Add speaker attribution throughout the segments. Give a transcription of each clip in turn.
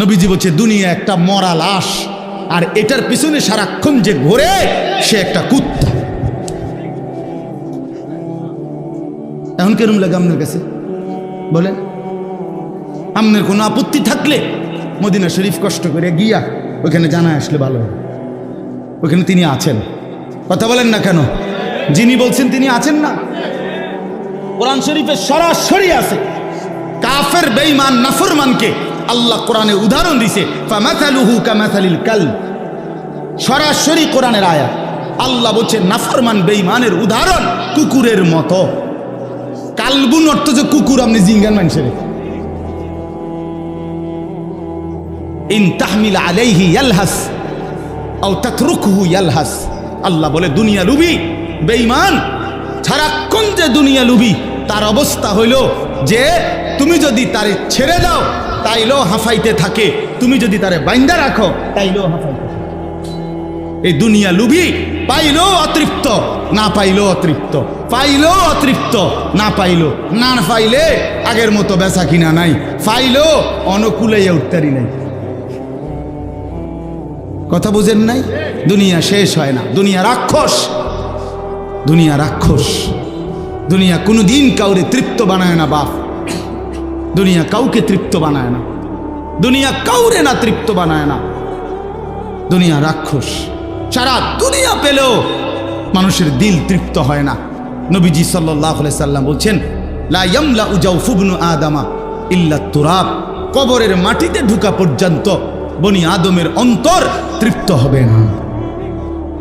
Speaker 1: নবীজি বলছে দুনিয়া একটা মরা লাশ, আর এটার পিছনে সারাক্ষণ যে ঘোরে সে একটা কুত্তা। এখন কেরম লাগে আপনার কাছে বলেন? আপনার কোনো আপত্তি থাকলে মদিনা শরীফ কষ্ট করে গিয়া ওইখানে জানা আসলে ভালো হবে। ওইখানে তিনি আছেন, কথা বলেন না কেন? যিনি বলছেন তিনি আছেন না? কোরআন শরীফে সরাসরি আছে কাফের বেঈমান নাফরমানকে আল্লাহ কোরআনে উদাহরণ দিছে, ফামাথালুহু কামাথালিল কালব। সরাসরি কোরআনের আয়াত। আল্লাহ বলছে নাফরমান বেঈমানের উদাহরণ কুকুরের মতো। কালবুন অর্থ যে কুকুর, আপনি জিঙ্গান মানুষের। ইন তাহমিল আলাইহি ইয়ালহাস আও তাতরুকহু ইয়ালহাস। আল্লাহ বলে দুনিয়া লুবি বেঈমান সারাক্ষণ যে দুনিয়া লুবি, তার অবস্থা হইল যে তুমি যদি তারে ছেড়ে দাও তাইলেও হাঁফাইতে থাকে, তুমি যদি তারে বাইন্দা রাখো তাইলেও হাঁফাইতে থাকে। এই দুনিয়া লুবি পাইলো অতৃপ্ত, না পাইলো অতৃপ্ত, পাইলো অতৃপ্ত, না পাইলো, না পাইলে আগের মতো বেচা কিনা নাই, পাইলো অনুকূলে উঠতারি নাই। কথা বুঝেন নাই? দুনিয়া শেষ হয় না, দুনিয়া রাক্ষস, দুনিয়া রাক্ষস। দুনিয়া কোনোদিন কাউরে তৃপ্ত বানায় না বাপ, দুনিয়া কাউকে তৃপ্ত বানায় না, দুনিয়া কাউরে না তৃপ্ত বানায় না। দুনিয়া রাক্ষস। সারা দুনিয়া পেলেও মানুষের দিল তৃপ্ত হয় না। নবীজি সাল্লাল্লাহু আলাইহি সাল্লাম বলছেন, লা ইয়ামলাউ জাওফু ইবনু আদামা ইল্লা তুরাব। কবরের মাটিতে ঢুকা পর্যন্ত বনি আদমের অন্তর তৃপ্ত হবে না।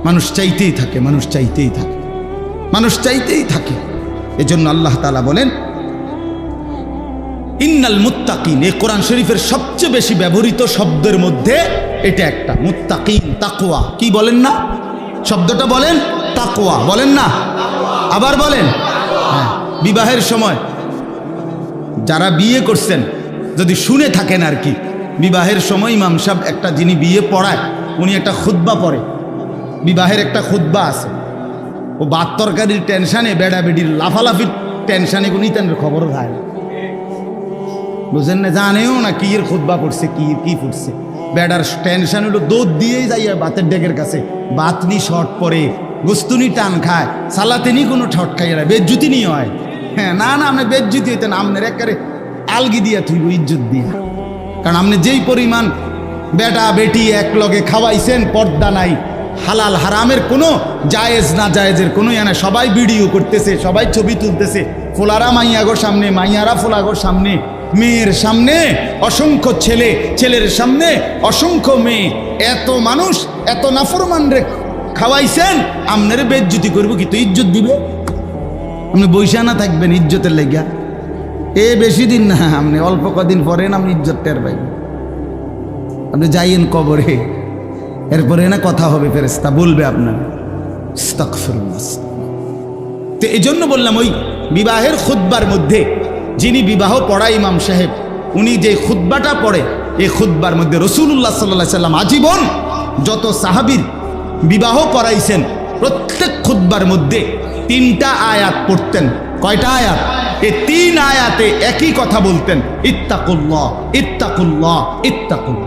Speaker 1: মানুষ চাইতেই থাকে, মানুষ চাইতেই থাকে, মানুষ চাইতেই থাকে। এজন্য আল্লাহ তাআলা বলেন ইন্নাল মুত্তাকিন। এই কোরআন শরীফের সবচেয়ে বেশি ব্যবহৃত শব্দের মধ্যে এটা একটা, মুত্তাকিন, তাকওয়া। কি বলেন না শব্দটা? বলেন তাকওয়া, বলেন না? আবার বলেন। হ্যাঁ, বিবাহের সময় যারা বিয়ে করছেন যদি শুনে থাকেন আর কি, বিবাহের সময় ইমাম সাহেব একটা, যিনি বিয়ে পড়ায় উনি একটা খুতবা পড়ে, বিবাহের একটা খুতবা আছে। ও ভাত তরকারির টেনশানে, বেড়া বেডির লাফালাফির টেনশানে কোনো ইতানের খবরও হয় না, বুঝেন না? জানেও না কি এর খুতবা পড়ছে, কি পড়ছে। বেড়ার টেনশন হলো দৌড় দিয়েই যাই বাতের ডেকের কাছে, বাতনি শর্ট পরে, গোস্তুনি টান খায়, সালাতেনি কোনো ঠট খাই, বেজ্জুতি নিয়ে হয়। হ্যাঁ, না না, আপনি বেজ্জুতি হইতেন, আপনার একেবারে আলগি দিয়া থুইব ইজ্জত দিয়া। কারণ আপনি যেই পরিমাণ বেটা বেটি এক লগে খাওয়াইছেন, পর্দা নাই, হালাল হারামের কোনো জায়েজ না জায়েজের কোনো না, সবাই ভিডিও করতেছে, সবাই ছবি তুলতেছে, ফোলারা মাইয়াগোর সামনে, মাইয়ারা ফোলাগোর সামনে, মেয়ের সামনে অসংখ্য ছেলে, ছেলের সামনে অসংখ্য মেয়ে, এত মানুষ, এত নাফরমান রে খাওয়াইছেন, আপনারে বেজ্জতি করবো কি? তো ইজ্জত দিবে, আপনি বৈশা না থাকবেন ইজ্জতের লাগিয়া। এ বেশি দিন না, আপনি অল্প কদিন পরে না আপনি ইজ্জত টের পাইবেন। আপনি যাইয়েন কবরে, এরপরে না কথা হবে, ফেরেশতা বলবে আপনার আস্তাগফিরুল্লাহ। তো এই জন্য বললাম ওই বিবাহের খুতবার মধ্যে যিনি বিবাহ পড়ায় ইমাম সাহেব, উনি যে খুতবাটা পড়ে, এই খুতবার মধ্যে রাসূলুল্লাহ সাল্লাল্লাহু আলাইহি সাল্লাম আজীবন যত সাহাবীর বিবাহ পড়াইছেন প্রত্যেক খুতবার মধ্যে 3টা আয়াত পড়তেন। কয়টা আয়াত? এই 3 আয়াতে একই কথা বলতেন, ইত্তাকুল্লাহ, ইত্তাকুল্লাহ, ইত্তাকুল্লাহ।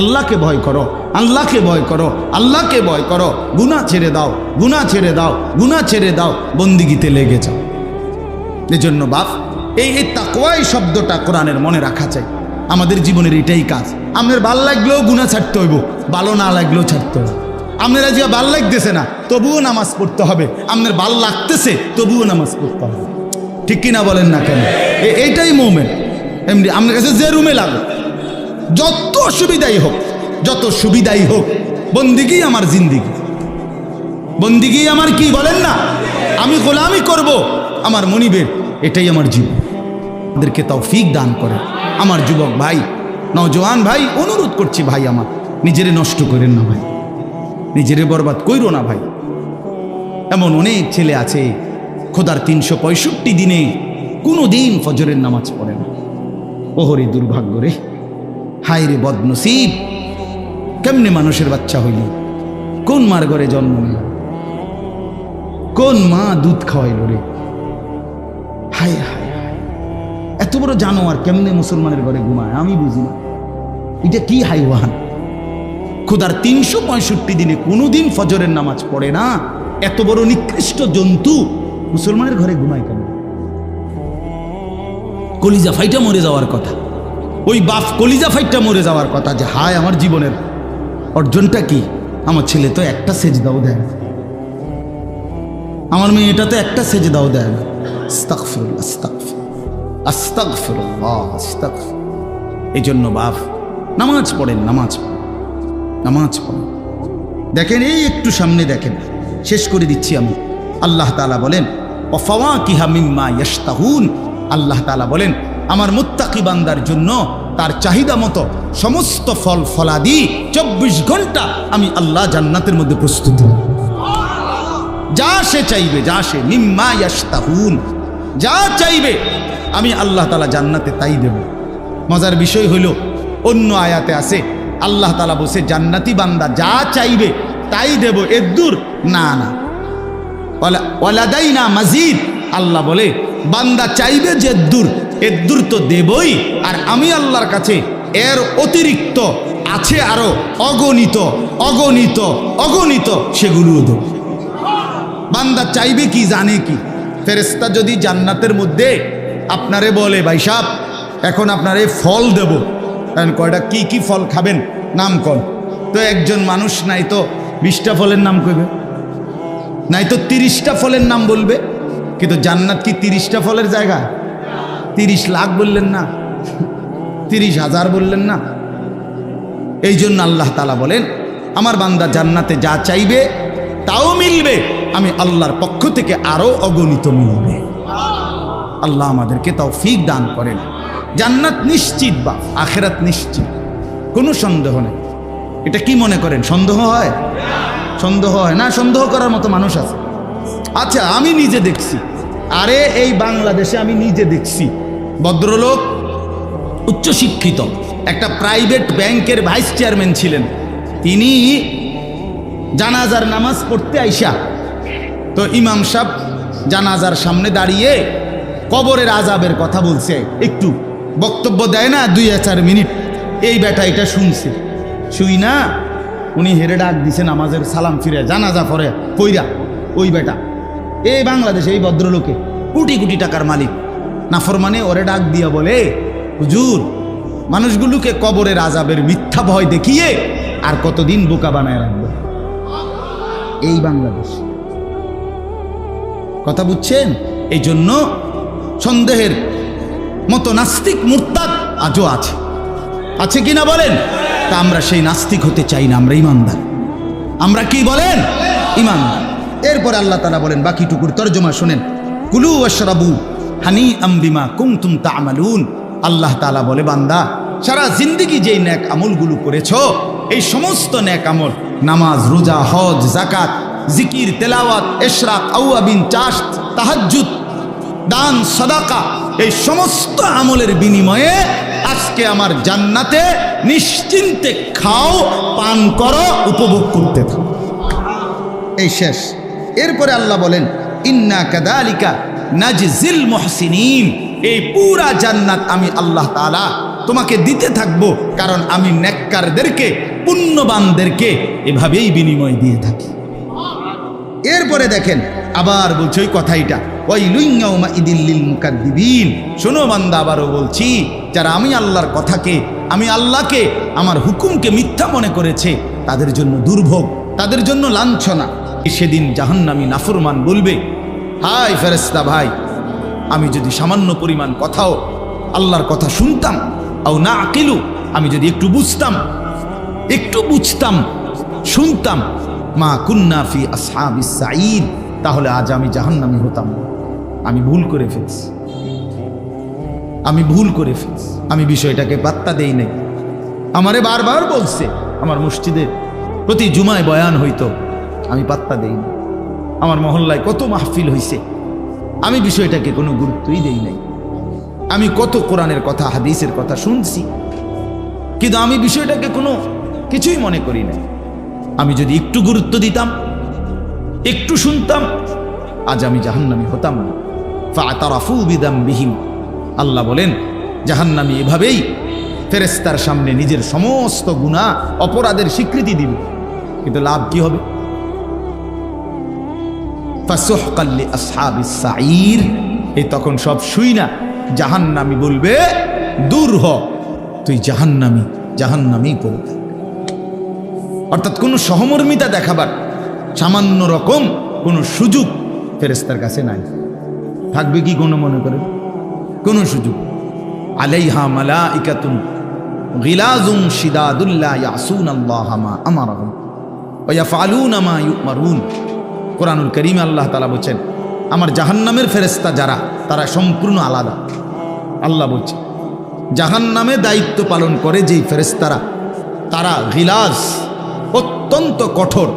Speaker 1: আল্লাহকে ভয় করো, আল্লাহকে ভয় করো, আল্লাহকে ভয় করো, গুনাহ ছেড়ে দাও, গুনাহ ছেড়ে দাও, গুনাহ ছেড়ে দাও, বন্দিগিতে লেগে যাও। এজন্য বাপ এই তাকওয়া শব্দটা কোরআনের মনে রাখা চাই। আমাদের জীবনের এটাই কাজ। আপনার ভাল লাগলেও গুনাহ ছাড়তে হইব, ভালো না লাগলেও ছাড়তে হবে। আপনার আজকে ভাল লাগতেছে না তবুও নামাজ পড়তে হবে, আপনার ভাল লাগতেছে তবুও নামাজ পড়তে হবে। ঠিক কিনা বলেন না কেন? এইটাই মোমেন্ট। এমনি আপনার কাছে যে রুমে লাগে, যত সুবিধাই হোক, যত সুবিধাই হোক, বন্দিগি আমার জিন্দিগি, বন্দিগি আমার কি বলেন না, আমি গোলামি করব আমার মনিবের, এটাই আমার জীবন। আমাদেরকে তৌফিক দান করে। আমার যুবক ভাই, নওজোয়ান ভাই, অনুরোধ করছি ভাই, আমার নিজেরে নষ্ট করেন না ভাই, নিজেরে বরবাদ কইরো না ভাই। এমন অনেক ছেলে আছে খোদার 365 দিনে কোনো দিন ফজরের নামাজ পড়ে না। ওহরে দুর্ভাগ্য রে, হায় রে বদনসিব, কেমনে মানুষের বাচ্চা হইল, কোন মার ঘরে জন্ম নিল, কোন মা দুধ খাওয়াইল রে, হায় হায় হায়। এত বড় জানোয়ার কেমনে মুসলমানের ঘরে ঘুমায় আমি বুঝি না। এটা কি হাইওয়ান? খোদার 365 দিনে কোনোদিন ফজরের নামাজ পড়ে না, এত বড় নিকৃষ্ট জন্তু মুসলমানের ঘরে ঘুমায় কেন? কলিজা ফাইটা মরে যাওয়ার কথা, ওই বাপ কলিজা ফাইটা মরে যাওয়ার কথা যে হায় আমার জীবনের অর্জনটা কি, আমার ছেলে তো একটা সেজদাও দেয় না, আমার মেয়েটা তো একটা সেজদাও দেয় না। আস্তাগফিরুল্লাহ, আস্তাগফিরুল্লাহ, আস্তাগফিরুল্লাহ, আস্তাগফিরুল্লাহ। এই জন্য বাপ নামাজ পড়েন, নামাজ পড়েন, নামাজ পড়েন। দেখেন এই একটু সামনে দেখেন, শেষ করে দিচ্ছি আমি। আল্লাহ তাআলা বলেন ওয়াফাওয়াকিহা মিম্মা ইয়াশতাহুন, আল্লাহ তাআলা বলেন আমার মুত্তাকি বান্দার জন্য তার চাহিদা মতো সমস্ত ফল ফলাদি 24 ঘন্টা আমি আল্লাহ জান্নাতের মধ্যে প্রস্তুত। যা সে চাইবে, যা সে মিম্মা ইয়াশতাহুন, যা চাইবে আমি আল্লাহ তাআলা জান্নাতে তাই দেব। মজার বিষয় হইল অন্য আয়াতে আছে আল্লাহ তাআলা বলছে জান্নাতি বান্দা যা চাইবে তাই দেব, এর দূর না না, ওয়ালাদাইনা মাজিদ, আল্লাহ বলে বান্দা চাইবে যে দূর, এর দূর তো দেবই, আর আমি আল্লাহর কাছে এর অতিরিক্ত আছে আরো অগণিত অগণিত অগণিত, সেগুলোও দেব। বান্দা চাইবে কি জানে কি? ফেরেশতা যদি জান্নাতের মধ্যে আপনারে বলে ভাই সাহেব এখন আপনারে ফল দেব, কয়টা কি কি ফল খাবেন নাম কর, তো একজন মানুষ নাই তো 20টা ফলের নাম কইবে, নাই তো 30টা ফলের নাম বলবে। কিন্তু জান্নাত কি 30টা ফলের জায়গা? 30 লাখ বললেন না, 30,000 বললেন না। এই জন্য আল্লাহ তাআলা বলেন আমার বান্দা জান্নাতে যা চাইবে তাও মিলবে, আমি আল্লাহর পক্ষ থেকে আরো অগণিত মিলবে। আল্লাহ আমাদেরকে তৌফিক দান করেন। জান্নাত নিশ্চিত বা আখিরাত নিশ্চিত, কোনো সন্দেহ নেই। এটা কি মনে করেন সন্দেহ হয়? সন্দেহ হয় না, সন্দেহ করার মতো মানুষ আছে? আচ্ছা আমি নিজে দেখছি, আরে এই বাংলাদেশে আমি নিজে দেখছি ভদ্রলোক উচ্চশিক্ষিত একটা প্রাইভেট ব্যাংকের ভাইস চেয়ারম্যান ছিলেন, তিনি জানাজার নামাজ পড়তে আইসা তো ইমাম সাহেব জানাজার সামনে দাঁড়িয়ে কবরের আযাবের কথা বলছে, একটু বক্তব্য দেয় না 2-4 মিনিট, এই বেটা এটা শুনছে, শুই না উনি হেরে ডাক দিছে নামাজের সালাম ফিরে জানাজা পড়ে কইরা, ওই বেটা এই বাংলাদেশে এই ভদ্রলোকে কোটি কোটি টাকার মালিক নাফরমানে ওরে ডাক দিয়া বলে হুজুর মানুষগুলোকে কবরের আযাবের মিথ্যা ভয় দেখিয়ে আর কতদিন বোকা বানায় রাখবে। এই বাংলাদেশ, কথা বুঝছেন? এই জন্য সন্দেহের মতো নাস্তিক মুরতাদ আজও আছে, আছে কিনা বলেন? তা আমরা সেই নাস্তিক হতে চাই না, আমরা ইমানদার। আমরা কি বলেন? ইমানদার। এরপর আল্লাহ তাআলা বলেন বাকিটুকুর তরজমা শুনেন, কুলু ওয়াশরাবু হানিআম বিমা কুনতুম তা'মালুন। আল্লাহ তাআলা বলে বান্দা সারা জিন্দেগি যেই নেক আমলগুলো করেছো, এই সমস্ত নেক আমল নামাজ, রোজা, হজ, যাকাত, জিকির, তেলাওয়াত, ইশরাক, আওয়াবিন, চাষ, তাহাজ্জুদ, দান, সাদাকা, এই সমস্ত আমলের বিনিময়ে আজকে আমার জান্নাতে নিশ্চিন্তে খাও, পান করো, উপভোগ করতে থাকো। এই শেষ। এরপরে আল্লাহ বলেন ইন্না কাযালিকা নাজজিল মুহসিনিন, এই পুরা জান্নাত আমি আল্লাহ তাআলা তোমাকে দিতে থাকবো, কারণ আমি নেককারদেরকে, পুণ্যবানদেরকে এভাবেই বিনিময় দিয়ে থাকি। এরপরে দেখেন আবার বলছে ওই কথাইটা, ওয়াইলুন ইয়াউমাইদিল লিল মুকাদ্দিবিন। শোনো বান্দা, আবারও বলছি যারা আমি আল্লাহর কথাকে, আমি আল্লাহকে, আমার হুকুমকে মিথ্যা মনে করেছে তাদের জন্য দুর্ভোগ, তাদের জন্য লাঞ্ছনা। সেদিন জাহান্নামী নাফরমান বলবে হায় ফেরেশতা ভাই, আমি যদি সামান্য পরিমাণ কথাও আল্লাহর কথা শুনতাম, আও না আকিলু, আমি যদি একটু বুঝতাম শুনতাম, মা কুন্না ফি আসহাবিস সাঈদ, তাহলে আজ আমি জাহান্নামী হতাম না। আমি ভুল করে ফেলছি, আমি বিষয়টাকে পাত্তা দেই নাই। আমারে বারবার বলছে, আমার মসজিদে প্রতি জুমায় বয়ান হইতো, আমি পাত্তা দেই না। আমার মহল্লায় কত মাহফিল হইছে, আমি বিষয়টাকে কোনো গুরুত্বই দেই নাই। আমি কত কোরআনের কথা, হাদিসের কথা শুনছি, কিন্তু আমি বিষয়টাকে কোনো কিছুই মনে করি না। আমি যদি একটু গুরুত্ব দিতাম, একটু শুনতাম, আজ আমি জাহান্নামী হতাম না। ফাতারাফু বিদামবিহিম, আল্লাহ বলেন জাহান্নামী এভাবেই ফেরেশতার সামনে নিজের সমস্ত গুনাহ অপরাধের স্বীকৃতি দিবে, কিন্তু লাভ কি হবে? ফাসুহকাল লিআসহাবিস সাঈর, এই তখন সব শুই না জাহান্নামী বলবে, দূর হ, তুই জাহান্নামী, জাহান্নামেই পড়বে। অর্থাৎ কোনো সহমর্মিতা দেখাবার সামান্য রকম কোনো সুযোগ ফেরেশতার কাছে নাই। থাকবে কি কোনো মনে করেন? কোনো সুযোগ। আলাইহা মালাইকাতুন গিলাজুন শিদাদুল লা ইয়াসুনাল্লাহা মা আমারাহুম ওয়া ইয়াফআলুনা মা ইউমারুন। কোরআনুল কারীমে আল্লাহ তাআলা বলেন, আমার জাহান্নামের ফেরেশতা যারা, তারা সম্পূর্ণ আলাদা। আল্লাহ বলছে জাহান্নামে দায়িত্ব পালন করে যেই ফেরেশতারা, তারা গিলাজ, অত্যন্ত কঠোর,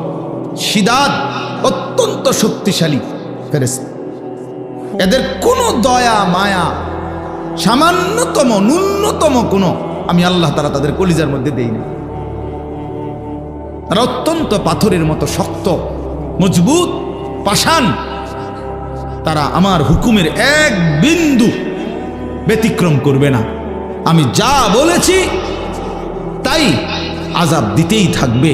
Speaker 1: শিদাদ, অত্যন্ত শক্তিশালী ফেরেশতা। এদের কোনো দয়া মায়া সামান্যতম ন্যূনতম কোনো আমি আল্লাহ তাআলা তাদের কলিজার মধ্যে দেই না। তারা অত্যন্ত পাথরের মতো শক্ত, মজবুত, পাষাণ। তারা আমার হুকুমের এক বিন্দু ব্যতিক্রম করবে না। আমি যা বলেছি তাই আযাব দিতেই থাকবে।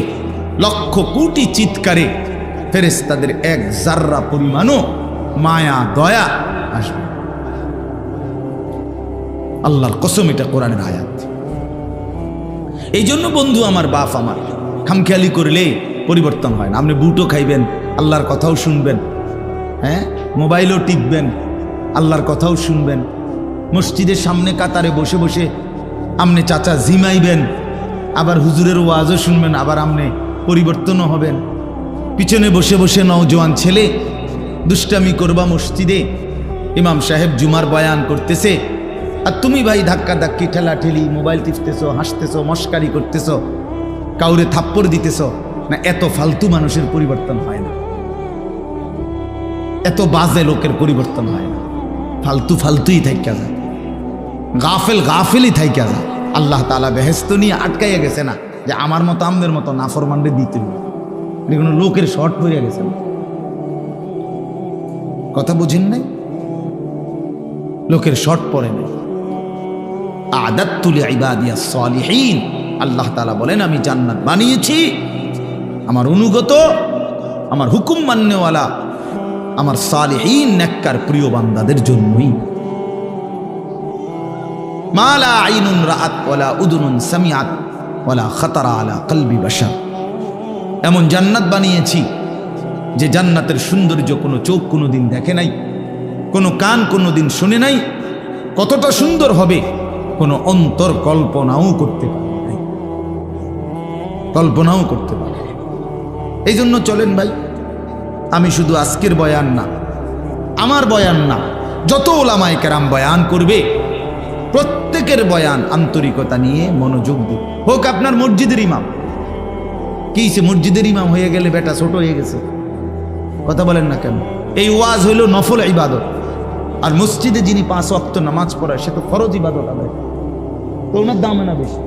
Speaker 1: লক্ষ কোটি চিৎকারে ফেরেশতাদের এক জাররা পরিমাণও মায়া দয়া আসবে। আল্লাহর কসম, এটা কোরআনের আয়াত। এই জন্য বন্ধু আমার, বাপ আমার, খামখেয়ালি করলে পরিবর্তন হয় না। আপনি বুটও খাইবেন, আল্লাহর কথাও শুনবেন, হ্যাঁ, মোবাইলও টিপবেন, আল্লাহর কথাও শুনবেন, মসজিদের সামনে কাতারে বসে বসে আপনি চাচা জিমাইবেন, আবার হুজুরের ওয়াজও শুনবেন, আবার আপনি পরিবর্তনও হবেন। পিছনে বসে বসে নওজোয়ান ছেলে দুষ্টামি করবা মসজিদে, ইমাম সাহেব জুমার বয়ান করতেছে, আর তুমি ভাই ধাক্কা ধাক্কি, ঠেলা ঠেলি, মোবাইল টিপতেছো, হাসতেছো, মস্কারি করতেছো, কাউরে থাপ্পড় দিতেছো না। এত ফালতু মানুষের পরিবর্তন হয় না, এত বাজে লোকের পরিবর্তন হয় না। ফালতু ফালতুই থাইকা যায়, গাফেল গাফেলই থাইকা যায়। আল্লাহ তাআলা বেহেশত নিয়ে আটকাইয়া গেছে না যে আমার মতো আমদের মতো নাফরমানরে দিতে হবে। কোনো লোকের শর্ট পড়িয়া গেছে না, কথা বুঝেন নাই? লোকের শর্ট পড়ে নাই। আ'দাততু লিইবাদিয়াস সালিহিন, আল্লাহ তাআলা বলেন আমি জান্নাত বানিয়েছি আমার অনুগত, আমার হুকুম মান্যওয়ালা, আমার সালিহিন নেককার প্রিয় বান্দাদের জন্যই। মা লা আইনুন রাআত ওয়ালা উযুনুন সামিআত ওয়ালা খাতারা আলা কলবি বাশার। এমন জান্নাত বানিয়েছি যে জান্নাতের সৌন্দর্য কোনো চোখ কোনোদিন দেখে নাই, কোনো কান কোনোদিন শুনে নাই। কতটা সুন্দর হবে কোনো অন্তর কল্পনাও করতে পারে নাই, কল্পনাও করতে পারে। এই জন্য চলেন ভাই, আমি শুধু আজকের বয়ান না, আমার বয়ান না, যত ওলামায়ে কেরাম বয়ান করবে প্রত্যেকের বয়ান আন্তরিকতা নিয়ে মনোযোগ দিন। হোক আপনার মসজিদের ইমাম, কি সে মসজিদের ইমাম হয়ে গেলে বেটা ছোট হয়ে গেছে, কথা বলেন না কেন? এই ওয়াজ হইল নফল ইবাদত, আর মসজিদে যিনি 5 ওয়াক্ত নামাজ পড়ায় সে তো ফরজ ইবাদত আদায়, তো ওনার দামে না বেশি,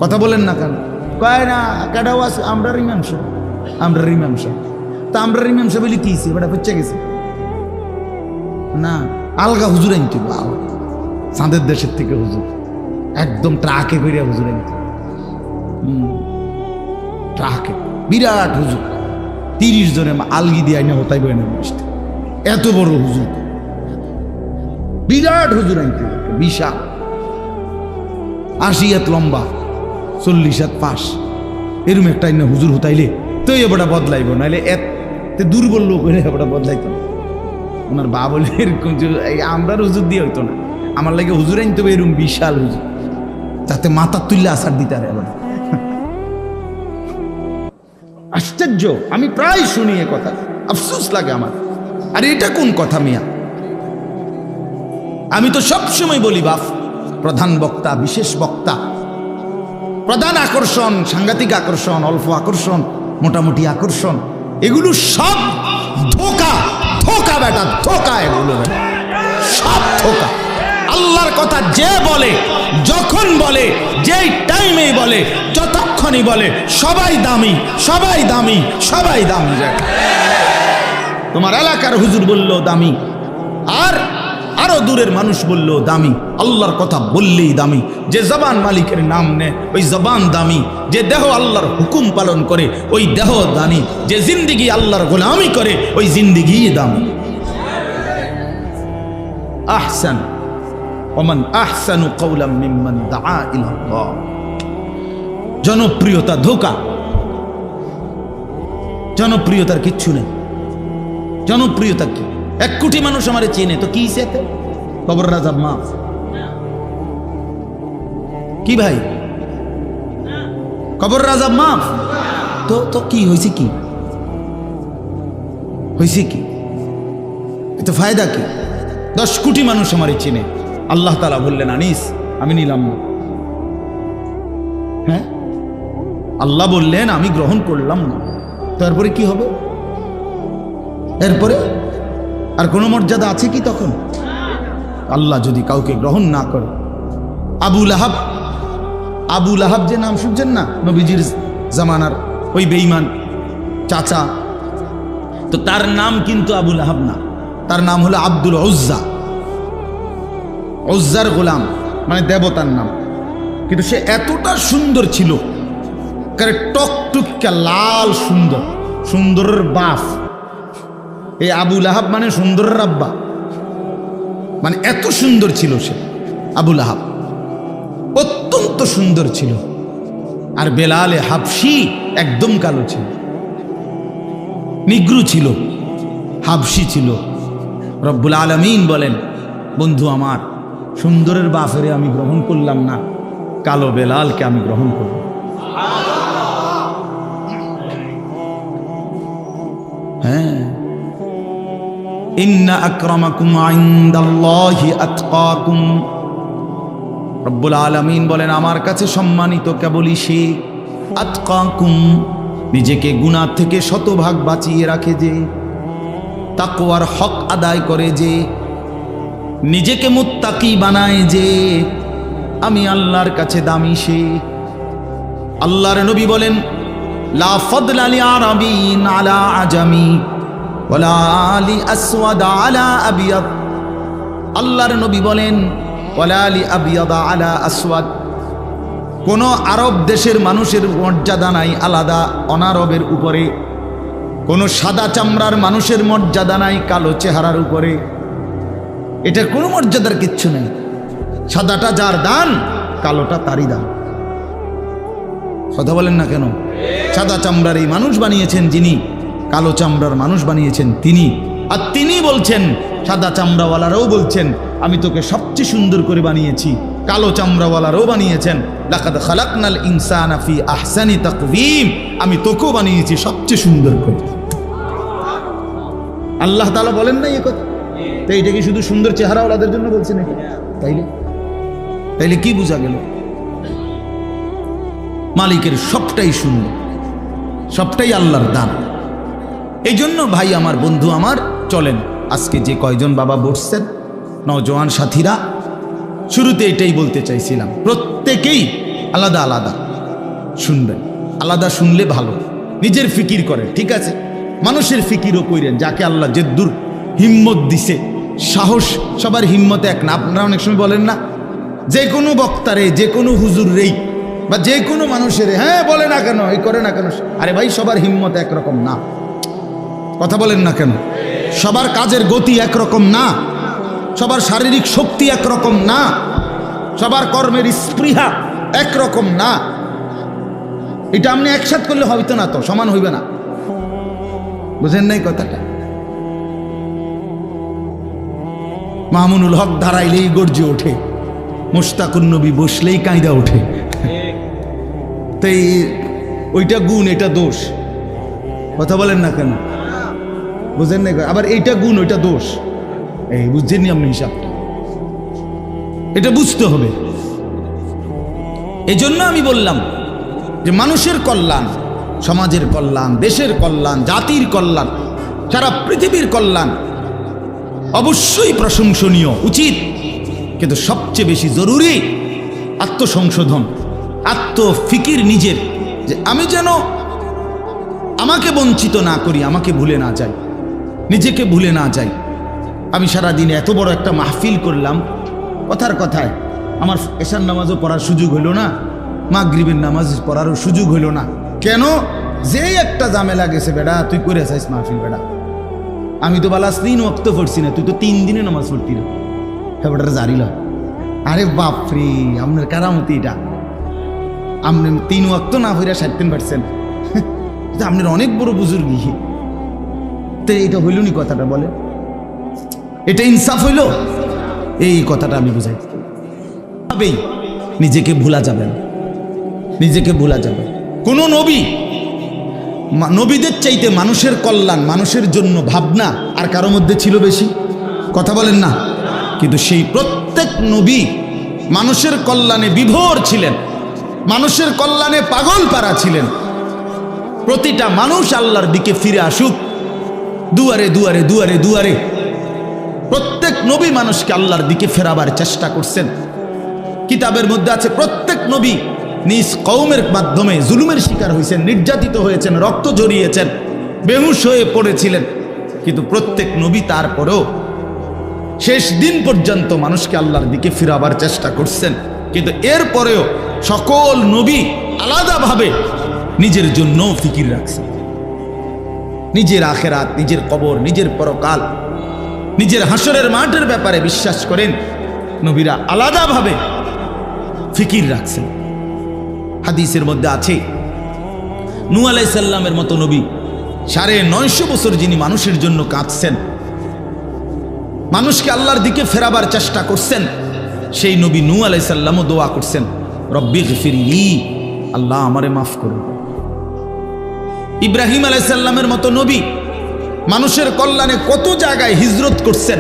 Speaker 1: কথা বলেন না কেন? কয় না কেডা ওয়াজ আমরা ইমাম সাহেব, আমরা ইমাম সাহেব, তা আমরা ইমাম সাহেব বলি কি বেটা হচ্ছে গেছে না, আলগা হুজুর আনতে চাঁদের দেশের থেকে হুজুর, একদম ট্রাকে করে হুজুর আনতে, ট্রাকে বিরাট হুজুর, 30 জনে আলগি দিয়ে আইনে হতাই বই না, এত বড় হুজুর, বিরাট হুজুর আনতে, বিশাল, 80 হাত লম্বা, 40 হাত পাশ, এরম একটা আইনে হুজুর হতাইলে তো এবারটা বদলাইব, নাহলে এত দুর্বল লোক হইলে এবারটা বদলাইতো না। ওনার বা বলে এরকম আমরা হুজুর দিয়ে হইতো না, আমার লাগে হুজুর আনতে হবে এরকম বিশাল হুজুর, যাতে মাথা তুললে আসার দিতে পারে। এবার আশ্চর্য, আমি প্রায় শুনি এ কথা, আফসোস লাগে আমার। আর এটা কোন কথা মিয়া? আমি তো সবসময় বলি বাপ, প্রধান বক্তা, বিশেষ বক্তা, প্রধান আকর্ষণ, সাংঘাতিক আকর্ষণ, অল্প আকর্ষণ, মোটামুটি আকর্ষণ, এগুলো সব ধোঁকা, ধোঁকা বেটা, ধোঁকা, এগুলো সব ধোঁকা। আল্লাহর কথা যে বলে, যখন বলে, যেই টাইমেই বলে, যতক্ষণই বলে, সবাই দামি, সবাই দামি, সবাই দামি। তোমার এলাকার হুজুর বললো দামি, আর আরো দূরের মানুষ বললেও দামি, আল্লাহর কথা বললেই দামি। যে জবান মালিকের নাম নেয় ওই জবান দামি, যে দেহ আল্লাহর হুকুম পালন করে ওই দেহ দামি, যে জিন্দিগি আল্লাহর গোলামি করে ওই জিন্দিগি দামি। আহসান ওমান আহসানু কওলাম মিম্মান দাআ ইলাল্লাহ। জনপ্রিয়তা ধোঁকা, জনপ্রিয়তার কিচ্ছু নেই। জনপ্রিয়তা কি? 1 কোটি মানুষ আমারে চেনে তো কি সেতে কবর রাজাব মাফ কি ভাই? কবর রাজাব মাফ তো তো কি হয়েছে? কি হয়েছে? কি এতে ফায়দা কি? 10 কোটি মানুষ আমারে চেনে, আল্লাহ তাআলা বললেন আনিস আমি নিলাম না। হ্যাঁ, আল্লাহ বললেন আমি গ্রহণ করলাম না। তারপরে কি হবে? এরপরে আর কোনো মর্যাদা আছে কি তখন? আল্লাহ যদি কাউকে গ্রহণ না করে, আবু লাহাব, আবু লাহাব যে নাম শুনছেন না নবীজির জামানার ওই বেঈমান চাচা, তো তার নাম কিন্তু আবু লাহাব না, তার নাম হলো আব্দুল উজ্জা। উজ্জার গোলাম মানে দেবতার নাম। কিন্তু সে এতটা সুন্দর ছিল, টকটুকা লাল সুন্দর, সুন্দরের বাপ। এই আবু লাহাব মানে সুন্দরের আব্বা, মানে এত সুন্দর ছিল সে আবু লাহাব, অত্যন্ত সুন্দর ছিল। আর বেলালে হাবশি একদম কালো ছিল, নিগ্রু ছিল, হাবশি ছিল। রব্বুল আলামিন বলেন বন্ধু আমার, সুন্দরের বাপেরে আমি গ্রহণ করলাম না, কালো বেলালকে আমি গ্রহণ করলাম। হ্যাঁ, ইন্না আকরামাকুম ইনদাল্লাহি আতকাকুম। রব্বুল আলামিন বলেন আমার কাছে সম্মানিত কেবলই সে আতকাকুম, নিজেকে গুনাহ থেকে শতভাগ বাঁচিয়ে রাখে, যে তাকওয়ার হক আদায় করে, যে নিজেকে মুত্তাকি বানায়, যে আমি আল্লাহর কাছে দামি সে। আল্লাহর নবী বলেন লা ফাদলা লি আরাবিন আলা আজামি ওয়ালা লি আসওয়াদ আলা আবিয়াদ। আল্লাহর নবী বলেন ওয়ালা লি আবিয়াদ আলা আসওয়াদ, কোন আরব দেশের মানুষের মর্যাদা নাই আলাদা অনারবের উপরে, কোন সাদা চামড়ার মানুষের মর্যাদা নাই কালো চেহারার উপরে। এটা কোনো মর্যাদার কিচ্ছু নেই। সাদাটা যার দান, কালোটা তারই দান। কথা বলেন না কেন? সাদা চামড়ার এই মানুষ বানিয়েছেন যিনি, কালো চামড়ার মানুষ বানিয়েছেন তিনি। আর তিনি বলছেন, সাদা চামড়াওয়ালারাও বলছেন আমি তোকে সবচেয়ে সুন্দর করে বানিয়েছি, কালো চামড়াওয়ালারাও বানিয়েছেন লাকাদ খালাকনাল ইনসানা ফি আহসানি তাকওয়িম, আমি তোকেও বানিয়েছি সবচেয়ে সুন্দর করে। আল্লাহ তাআলা বলেন না এই কথা? তো এইটা কি শুধু সুন্দর চেহারাওয়ালাদের জন্য বলছে নাকি? তাইলে কি বোঝা গেল? মালিকের সবটাই সুন্দর, সবটাই আল্লাহর দান। এই জন্য ভাই আমার, বন্ধু আমার, চলেন আজকে যে কয়জন বাবা বসছেন নওজোয়ান সাথীরা, শুরুতে এটাই বলতে চাইছিলাম, প্রত্যেকেই আলাদা আলাদা শুনবেন। আলাদা শুনলে ভালো, নিজের ফিকির করে ঠিক আছে, মানুষের ফিকিরও কইরেন। যাকে আল্লাহ যেদুর হিম্মত দিছে, সাহস, সবার হিম্মত এক না। আপনারা অনেক সময় বলেন না, যে কোনো বক্তারে, যে কোনো হুজুরেই বা যে কোনো মানুষের হ্যাঁ বলে না কেন, এই করে না কেন, আরে ভাই সবার হিম্মত একরকম না। কথা বলেন না কেন? সবার কাজের গতি একরকম না, সবার শারীরিক শক্তি একরকম না, সবার কর্মের স্পৃহা একরকম না। এটা আপনি একসাথ করলে হইতো না, তো সমান হইবে না। বুঝেন নাই কথাটা? মামুনুল হক দাঁড়াইলেই গর্জে ওঠে, মোশতাকুন নবী বসলেই কাঁইদা ওঠে। তাই ওইটা গুণ, এটা দোষ। কথা বলেন না কেন? বুঝেন না? আবার এইটা গুণ, ওইটা দোষ। এই বুঝছেননি আপনি হিসাবটা? এটা বুঝতে হবে। এই জন্য আমি বললাম যে মানুষের কল্যাণ, সমাজের কল্যাণ, দেশের কল্যাণ, জাতির কল্যাণ, সারা পৃথিবীর কল্যাণ অবশ্যই প্রশংসনীয়, উচিত। কিন্তু সবচেয়ে বেশি জরুরি আত্মসংশোধন, আত্মফিকির নিজের, যে আমি যেন আমাকে বঞ্চিত না করি, আমাকে ভুলে না যাই, নিজেকে ভুলে না যাই। আমি সারাদিন এত বড় একটা মাহফিল করলাম, কথার কথায় আমার এশার নামাজও পড়ার সুযোগ হইল না, মাগরিবের নামাজ পড়ারও সুযোগ হইল না। কেন? যেই একটা ঝামেলা গেছে, বেড়া তুই করে চাইস মাহফিল, বেড়া আমি তো বালাস 3 ওয়াক্ত পড়ছি না, তুই তো 3 দিনে নামাজ পড়তি না, হ্যাঁ বেটার জারিল। আরে বাপরে, আপনার কারামতি এটা, আপনি 3 ওয়াক্ত না হইরা 60% আপনার অনেক বড় বুজুর্গি। তো এটা হইল নি কথাটা, বলে এটা ইনসাফ হইল? এই কথাটা আমি বুঝাই। নিজেকে ভুলা যাবে না, নিজেকে ভুলা যাবে। কোন নবীদের চাইতে মানুষের কল্যাণ, মানুষের জন্য ভাবনা আর কারো মধ্যে ছিল বেশি? কথা বলেন না? কিন্তু সেই প্রত্যেক নবী মানুষের কল্যাণে বিভোর ছিলেন, মানুষের কল্যাণে পাগল পারা ছিলেন। প্রতিটা মানুষ আল্লাহর দিকে ফিরে আসুক, দুয়ারে দুয়ারে দুয়ারে দুয়ারে প্রত্যেক নবী মানুষকে আল্লাহর দিকে ফেরাবার চেষ্টা করছেন। কিতাবের মধ্যে আছে প্রত্যেক নবী নিজ কওমের মাধ্যমে জুলুমের শিকার হয়েছেন, নির্যাতিত হয়েছেন, রক্ত ঝরিয়েছেন, বেহুশ হয়ে পড়েছিলেন, কিন্তু প্রত্যেক নবী তারপরেও শেষ দিন পর্যন্ত মানুষকে আল্লাহর দিকে ফিরাবার চেষ্টা করছেন। কিন্তু এরপরেও সকল নবী আলাদাভাবে নিজের জন্য ফিকির রাখছেন, নিজের আখেরাত, নিজের কবর, নিজের পরকাল, নিজের হাসরের মাঠের ব্যাপারে বিশ্বাস করেন। নবীরা আলাদাভাবে ফিকির রাখছেন। হাদিসের মধ্যে আছে নূহ আলাইহিস সালামের মতো নবী 950 বছর যিনি মানুষের জন্য কাঁদছেন, মানুষকে আল্লাহর দিকে ফেরাবার চেষ্টা করছেন, সেই নবী নূহ আলাইহিস সালামও দোয়া করছেন, রব্বি গফিরলি, আল্লাহ আমারে মাফ করুন। ইব্রাহিম আলাইহিস সালামের মতো নবী মানুষের কল্যাণে কত জায়গায় হিজরত করছেন,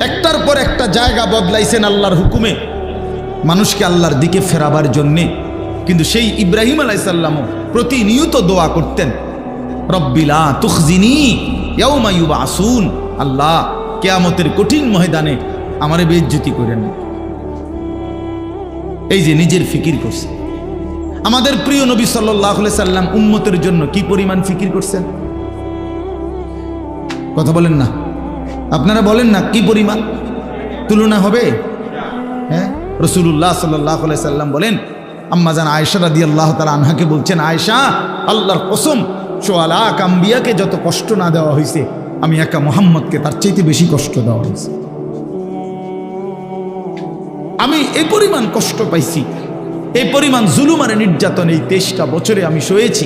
Speaker 1: একটার পর একটা জায়গা বদলাইছেন আল্লাহর হুকুমে মানুষকে আল্লাহর দিকে ফেরাবার জন্যে। কিন্তু সেই ইব্রাহিম আলাইহিস সালামও প্রতিনিয়ত দোয়া করতেন, রব্বি লা তুখজিনি ইয়াউমা ইউবাসুন, আল্লাহ কিয়ামতের কঠিন ময়দানে আমারে বেইজ্জতি করেন না। এই যে নিজের ফিকির করছে। আমাদের প্রিয় নবী সাল্লাল্লাহু আলাইহি সাল্লাম উম্মতের জন্য কি পরিমাণ ফিকির করছেন? কথা বলেন না, আপনারা বলেন না, কি পরিমাণ? তুলনা হবে? হ্যাঁ, রাসূলুল্লাহ সাল্লাল্লাহু আলাইহি সাল্লাম বলেন, আম্মা জান আয়েশা রাদিয়াল্লাহু তাআলা আনহাকে বলছেন, আয়েশা, আল্লাহর কসম, সোয়া লাখ আম্বিয়াকে যত কষ্ট না দেওয়া হয়েছে, আমি একা মুহাম্মদকে তার চাইতে বেশি কষ্ট দেওয়া হয়েছে। আমি এই পরিমাণ কষ্ট পাইছি, এই পরিমাণ জুলুম আর নির্যাতন এই 23টা বছরে আমি সয়েছি।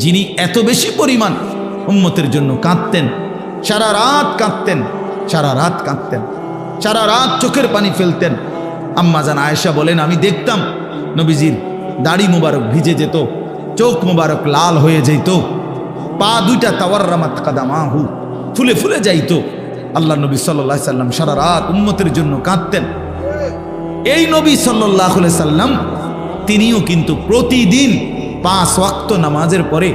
Speaker 1: যিনি এত বেশি পরিমাণ উম্মতের জন্য কাঁদতেন, সারা রাত কাঁদতেন, সারা রাত কাঁদতেন, সারা রাত চোখের পানি ফেলতেন। আম্মা জান আয়েশা বলেন, আমি দেখতাম নবীজির দাড়ি মুবারক ভিজে যেত, চোখ মুবারক লাল হয়ে যেত, পা দুইটা তাওয়াররামাত কাদামাহু, ফুলে ফুলে যাইত। আল্লাহ নবী সাল্লাল্লাহু আলাইহি সাল্লাম সারা রাত উম্মতের জন্য কাঁদতেন। এই নবী সাল্লাল্লাহু আলাইহি সাল্লাম তিনিও কিন্তু প্রতিদিন 5 ওয়াক্ত নামাজের পরে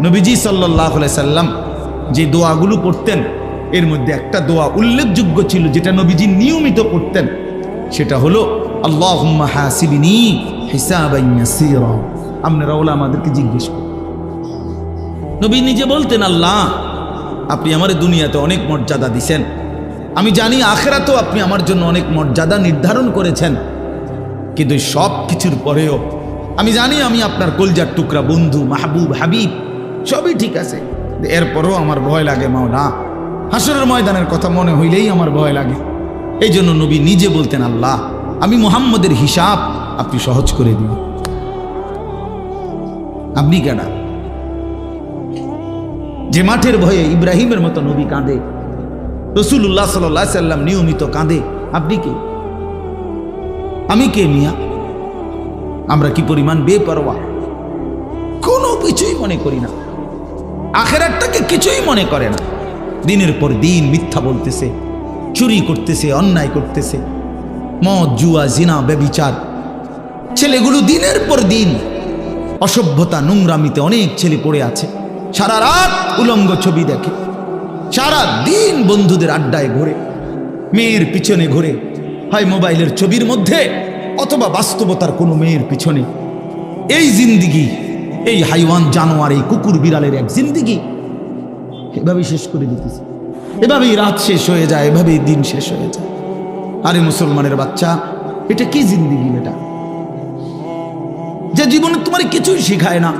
Speaker 1: নবীজি সাল্লাল্লাহু আলাইহি সাল্লাম যে দোয়াগুলো পড়তেন, এর মধ্যে একটা দোয়া উল্লেখযোগ্য ছিল যেটা নবীজি নিয়মিত পড়তেন, সেটা হলো আল্লাহুম্মা হাসিবনি হিসাবান ইয়াসীরা। আপনারা ওলামাদেরকে জিজ্ঞেস করুন, নবী নিজে বলতেন, আল্লাহ আপনি আমার দুনিয়াতে অনেক মর্যাদা দিছেন, আমি জানি আখিরাতেও আপনি আমার জন্য অনেক মর্যাদা নির্ধারণ করেছেন, কিন্তু সব কিছুর পরেও আমি জানি আমি আপনার কলজার টুকরা বন্ধু, মাহবুব, হাবিব, সবই ঠিক আছে, এরপরও আমার ভয় লাগে মাওলা, হাসরের ময়দানের কথা মনে হইলেই আমার ভয় লাগে। এই জন্য নবী নিজে বলতেন, আল্লাহ আমি মুহাম্মদের হিসাব আপনি সহজ করে দিন। আপনি কেনা যে মাঠের ভয়ে ইব্রাহিমের মতো নবী কাঁদে, রাসূলুল্লাহ সাল্লাল্লাহু আলাইহি সাল্লাম নিয়মিত কাঁদে, আপনি কে? আমি কে মিয়া? আমরা কি পরিমাণ বেপরোয়া, কোনো কিছুই মনে করি না, আখিরাতটাকে কিছুই মনে করে না। দিনের পর দিন মিথ্যা বলতেছে, চুরি করতেছে, অন্যায় করতেছে, মদ, জুয়া, জিনা, ব্যভিচার, ছেলেগুলো দিনের পর দিন অসভ্যতা, নোংরামিতে অনেক ছেলে পড়ে আছে, সারা রাত উলঙ্গ ছবি দেখে, সারা দিন বন্ধুদের আড্ডায় ঘোরে, মেয়ের পিছনে ঘোরে, হয় মোবাইলের ছবির মধ্যে অথবা বাস্তবতার কোনো মেয়ের পিছনে। এই জিন্দিগি, এই হাইওয়ান জানোয়ার, এই কুকুর বিড়ালের এক জিন্দিগি এভাবে শেষ করে দিতেছে। এভাবেই রাত শেষ হয়ে যায়, এভাবেই দিন শেষ হয়ে যায়। আরে মুসলমানের বাচ্চা, এটা কি জিন্দিগি? এটা যে জীবনে তোমার কিছুই শিখায় না,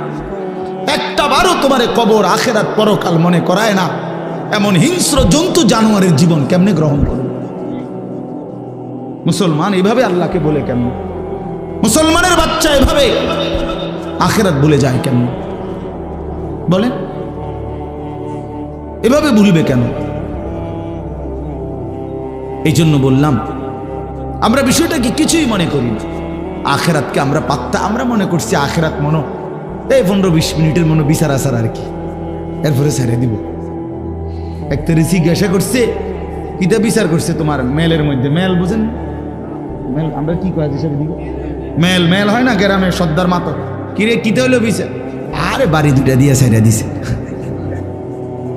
Speaker 1: একটা বারও তোমারে কবর, আখেরাত, পরকাল মনে করায় না, এমন হিংস্র জন্তু জানোয়ারের জীবন কেমনে গ্রহণ করবে মুসলমান? এভাবে আল্লাহকে বলে কেমন? মুসলমানের বাচ্চা এভাবে আখেরাত ভুলে যায় কেমন? বলেন, এভাবে ভুলবে কেন? এই জন্য বললাম, আমরা বিষয়টাকে কিছুই মনে করি না। আখেরাতকে আমরা আমরা মনে করছি আখেরাত মনো এই 15-20 মিনিটের মনে বিচার আসার আর কি, এরপরে ছেড়ে দিব। একটা জিজ্ঞাসা করছে, কিটা বিচার করছে তোমার মেলের মধ্যে? মেল বুঝেন? মেল আমরা কি কয় হিসাবে দিব? মেল হয় না গ্রামে সর্দার মাতো, কিরে কিতে হইলো বিচার? আরে বাড়ি দুটা দিয়ে ছেড়ে দিছে,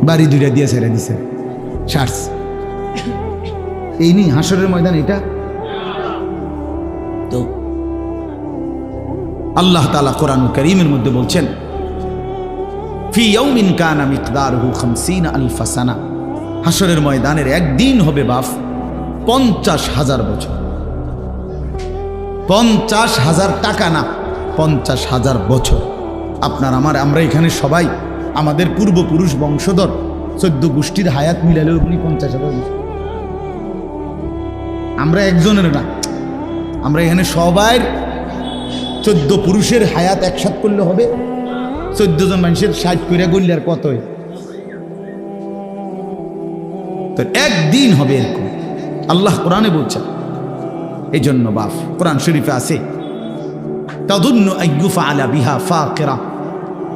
Speaker 1: বাড়ি দুটা দিয়ে ছেড়ে দিছে, সার্স। এই নি হাসরের ময়দান এটা। তো আল্লাহ তাআলা কোরআন কারীমের মধ্যে বলছেন, ফি ইয়াউমিন কানা মিকদারুহু 50,000 সানা, হাসরের ময়দানের একদিন হবে বাপ 50,000 বছর। 50,000 টাকা না, 50,000 বছর। আপনার আমরা এখানে সবাই আমাদের পূর্বপুরুষ বংশধর 14 গোষ্ঠীর হায়াত মিলালেও 50,000 বছর। আমরা একজনের না, আমরা এখানে সবাই 14 পুরুষের হায়াত একসাথ করলে হবে 14 জন মানুষের 60 করে গড়লে আর কত? তো একদিন হবে এরকম আল্লাহ কোরআনে বলছেন। এই জন্য বাপ কোরআন শরীফে আছে, তাদুন্নু আইয়ুফআলা বিহা ফাকিরা,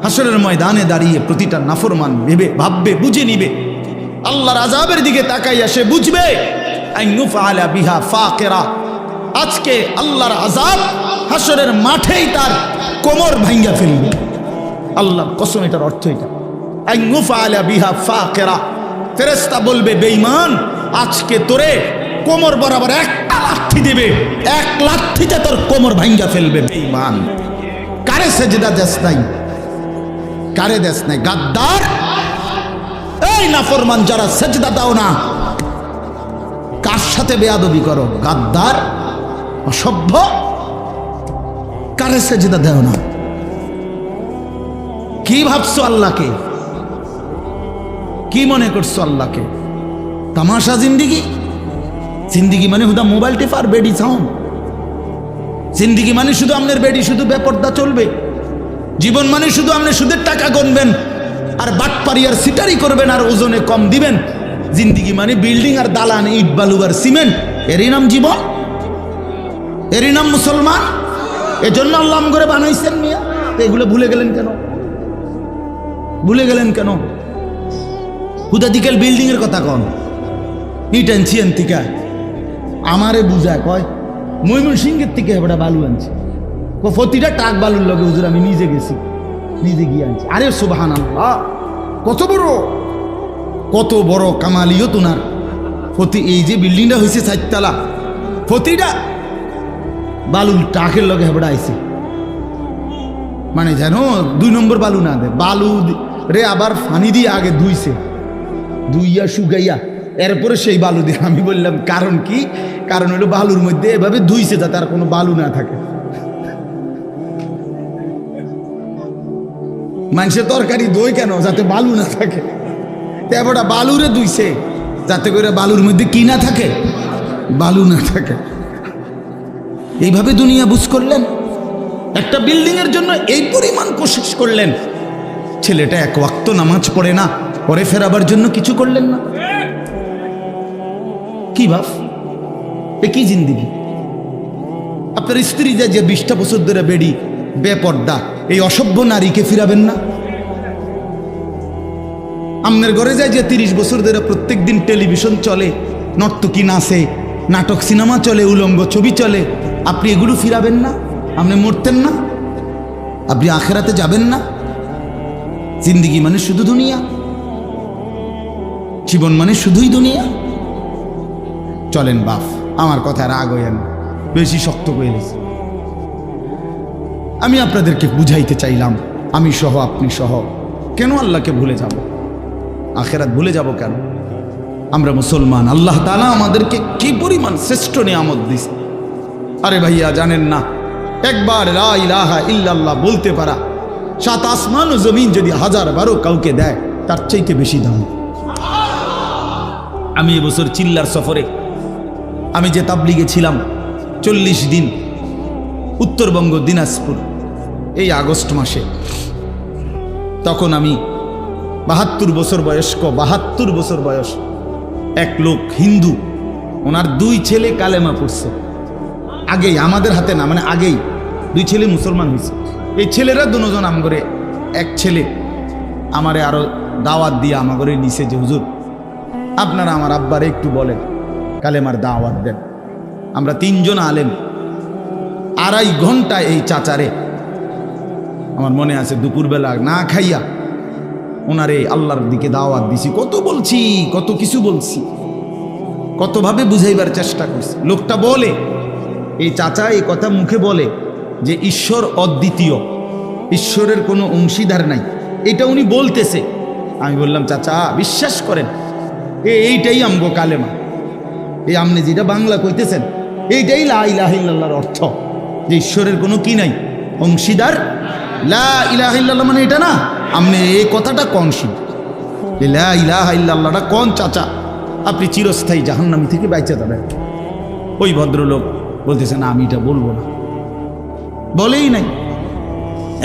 Speaker 1: হাসরের ময়দানে দাঁড়িয়ে প্রতিটা নাফরমান ভেবে ভাববে, বুঝে নিবে, আল্লাহর আযাবের দিকে তাকাইয়া সে বুঝবে আইয়ুফআলা বিহা ফাকিরা, আজকে আল্লাহর আযাব হাসরের মাঠেই তার কোমর ভাঙ্গা ফেলবে। আল্লাহর কসম, এটার অর্থ এটা, আইয়ুফআলা বিহা ফাকিরা। ফেরেশতা বলবে, বেঈমান, আজকে তোরে কোমর বরাবর একটা লাঠি দিবে, এক লাঠিতে তোর কোমর ভাঙ্গা ফেলবে। বেঈমান, কারে সেজদা দেস নাই? কারে দেস নাই? গাদ্দার, এই নাফরমান যারা সেজদা দাও না, কার সাথে বেয়াদবি করো? গাদ্দার, অসভ্য, কারে সেজদা দেও না? কি ভাবছো আল্লাহকে? কি মনে করছো আল্লাহকে? তামাশা জিন্দিগি? জিন্দিগি মানে হুদা মোবাইল টিপার বেডি সাউন্ড? জিন্দিগি মানে শুধু আপনার বেডি শুধু বেপর্দা চলবে? জীবন মানে শুধু আপনি সুদের টাকা গণবেন আর বাটপারি আর সিটারি করবেন আর ওজনে কম দিবেন? জিন্দিগি মানে বিল্ডিং আর দালান, ইট বালু আর সিমেন্ট? এরই নাম জীবন? এরই নাম মুসলমান? এজন্য আল্লাহ করে বানাইছেন মিয়া। তো এগুলো ভুলে গেলেন কেন? ভুলে গেলেন কেন? হুদাদিকাল বিল্ডিং এর কথা কন, ইট আনছি এনতিকা আমারে বুঝায় কয় ময়মনসিংহের থেকে এবার বালু আনছি, প্রতিটা টাক বালুর লগে হুজুর আমি নিজে গেছি, নিজে গিয়ে আনছি। আরে সুবহানাল্লাহ, কত বড় কামালিয়ত ওনার। প্রতি এই যে বিল্ডিংটা হয়েছে 4 তলা, প্রতিটা বালুর টাকের লগে হেবড়া আইছে, মানে যেন 2 নম্বর বালু না দেয়। বালু রে আবার ফানি দিয়ে আগে ধুইয়া শুকাইয়া এরপরে সেই বালু দিয়ে। আমি বললাম কারণ কি? কারণ হলো বালুর মধ্যে এভাবে ধুইছে যাতে আর কোনো বালু না থাকে। মানুষের তরকারি দই কেন? যাতে বালু না থাকে। এবারটা বালুরে ধুইছে যাতে করে বালুর মধ্যে কি না থাকে? বালু না থাকে। এইভাবে দুনিয়া বুঝ করলেন, একটা বিল্ডিং এর জন্য এই পরিমাণ কোশিশ করলেন। ছেলেটা 1 ওয়াক্ত নামাজ পড়ে না, পরে ফেরাবার জন্য কিছু করলেন না। কি ভাব? এ কি জিন্দিগি? আপনার স্ত্রী যে 20টা বছর ধরে বেডি বেপর্দা, এই অসভ্য নারীকে ফিরাবেন না? আপনার ঘরে যায় যে 30 বছর ধরে প্রত্যেক দিন টেলিভিশন চলে, নর্তকী নাচে, নাটক সিনেমা চলে, উলঙ্গ ছবি চলে, আপনি এগুলো ফিরাবেন না? আপনি মরতেন না? আপনি আখেরাতে যাবেন না? জিন্দিগি মানে শুধু দুনিয়া, জীবন মানে শুধুই দুনিয়া। চলেন বাপ, আমার কথা রাগ হইয়েন, বেশি শক্ত হয়ে গেছে। আমি আপনাদেরকে বুঝাইতে চাইলাম, আমি সহ আপনি সহ, কেন আল্লাহকে ভুলে যাব? আখেরাত ভুলে যাব কেন? আমরা মুসলমান, আল্লাহ তাআলা আমাদেরকে কি পরিমাণ শ্রেষ্ঠ নিয়ামত দিছে। আরে ভাইয়া জানেন না, একবার লা ইলাহা ইল্লাল্লাহ বলতে পারা 7 আসমান ও জমিন যদি 1000-12 কাউকে দেয় তার চাইতে বেশি দাম। আমি এবছর চিল্লার সফরে আমি যে তাবলিগে ছিলাম 40 দিন, উত্তরবঙ্গ দিনাজপুর, এই আগস্ট মাসে, তখন আমি 72 বছর বয়স্ক, 72 বছর বয়স এক লোক হিন্দু, ওনার 2 ছেলে কালেমা পড়ছে আগেই, আমাদের হাতে না, মানে আগেই 2 ছেলে মুসলমান হয়েছে। এই ছেলেরা দুজন আমগরে, এক ছেলে আমারে আরো দাওয়াত দিয়ে আমাগরে নিছে যে হুজুর আপনারা আমার আব্বারে একটু বলেন কালেমার দাওয়াত দেন। আমরা 3 জন আলেম 2.5 ঘন্টা এই চাচারে, আমার মনে আছে দুপুরবেলা না খাইয়া ওনারে আল্লাহর দিকে দাওয়াত দিছি। কত বলছি, কত কিছু বলছি, কতভাবে বুঝাইবার চেষ্টা করছি। লোকটা বলে, এই চাচা এই কথা মুখে বলে যে ঈশ্বর অদ্বিতীয়, ঈশ্বরের কোনো অংশীদার নাই, এটা উনি বলতেছে। আমি বললাম চাচা বিশ্বাস করেন এইটাই আমগো কালেমা, এই আপনি যেটা বাংলা কইতেছেন এইটাই লা ইলাহা ইল্লাল্লাহর অর্থ, যে ঈশ্বরের কোনো কি নাই, অংশীদার। লা ইলাহা ইল্লাল্লাহ মানে এটা না, আপনি এই কথাটা কন শুন, লা ইলাহা ইল্লাল্লাহটা কোন চাচা আপনি চিরস্থায়ী জাহান্নামী থেকে বাইচা যাবেন। ওই ভদ্রলোক বলতেছে না আমি এটা বলবো না, বলেই নাই,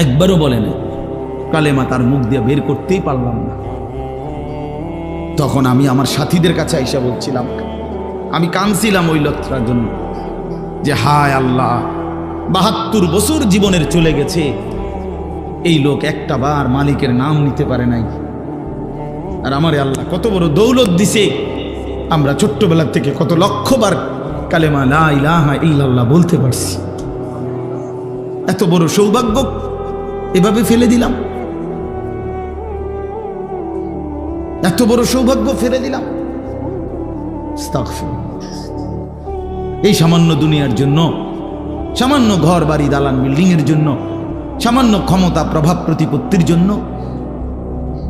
Speaker 1: একবারও বলে নাই। কালেমা তার মুখ দিয়ে বের করতেই পারলাম না। তখন আমি আমার সাথীদের কাছে আইসা বলছিলাম, আমি কাঁদছিলাম ওই লোকটার জন্য, যে হায় আল্লাহ 72 বছর জীবনের চলে গেছে, এই লোক একটা বার মালিকের নাম নিতে পারে নাই। আর আমারে আল্লাহ কত বড় দৌলত দিছে, আমরা ছোট্টবেলা থেকে কত লক্ষবার কালেমা লা ইলাহা ইল্লাল্লাহ বলতে পারছি। এত বড় সৌভাগ্য এভাবে ফেলে দিলাম, এত বড় সৌভাগ্য ফেলে দিলাম। এই সামান্য দুনিয়ার জন্য, সামান্য ঘর বাড়ি দালান বিল্ডিং এর জন্য, সামান্য ক্ষমতা প্রভাব প্রতিপত্তির জন্য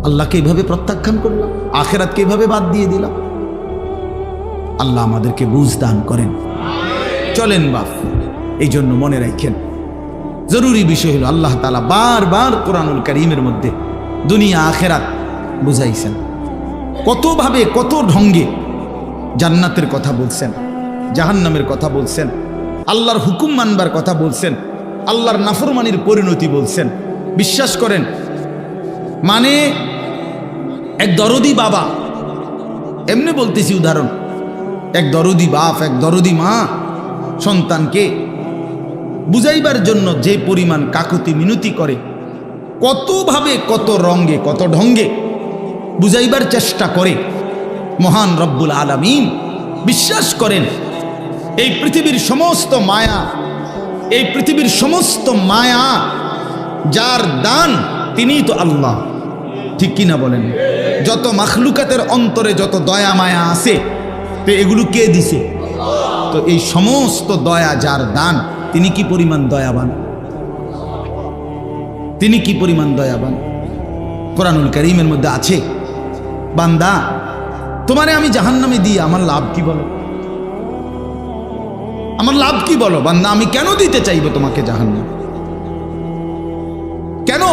Speaker 1: আল্লাহকে এভাবে প্রত্যাখ্যান করলাম, আখিরাতকে এভাবে বাদ দিয়ে দিলাম। আল্লাহ আমাদেরকে বুঝ দান করেন। চলেন বাপ, এই জন্য মনে রাখেন জরুরি বিষয় হলো আল্লাহ তাআলা বারবার কোরআনুল কারীমের মধ্যে দুনিয়া আখিরাত বুঝাইছেন, কতভাবে কত ঢঙ্গে জান্নাতের কথা বলছেন, জাহান্নামের কথা বলছেন, আল্লাহর হুকুম মানবার কথা বলছেন, আল্লাহর নাফরমানির পরিণতি বলছেন। বিশ্বাস করেন, মানে এক দরদি বাবা, এমনি বলতেছি উদাহরণ, এক দরদি বাপ, এক দরদি মা সন্তানকে বুঝাইবার জন্য যে পরিমাণ কাকুতি মিনতি করে, কতভাবে কত রঙ্গে কত ঢঙ্গে বুঝাইবার চেষ্টা করে মহান রব্বুল আলামিন। বিশ্বাস করেন এই পৃথিবীর সমস্ত মায়া, এই পৃথিবীর সমস্ত মায়া যার দান তিনিই তো আল্লাহ, ঠিক কিনা বলেন? যত মাখলুকাতের অন্তরে যত দয়া মায়া আছে, তো এগুলো কে দিছে? তো এই সমস্ত দয়া যার দান, তিনি কি পরিমাণ দয়াবান, তিনি কি পরিমাণ দয়াবান। কোরআনুল কারীমের মধ্যে আছে, বান্দা তোমারে আমি জাহান্নামে দিয়ে আমার লাভ কি বলো, আমার লাভ কি বলো বান্দা, আমি কেন দিতে চাইবো তোমাকে জাহান্নাম, কেন?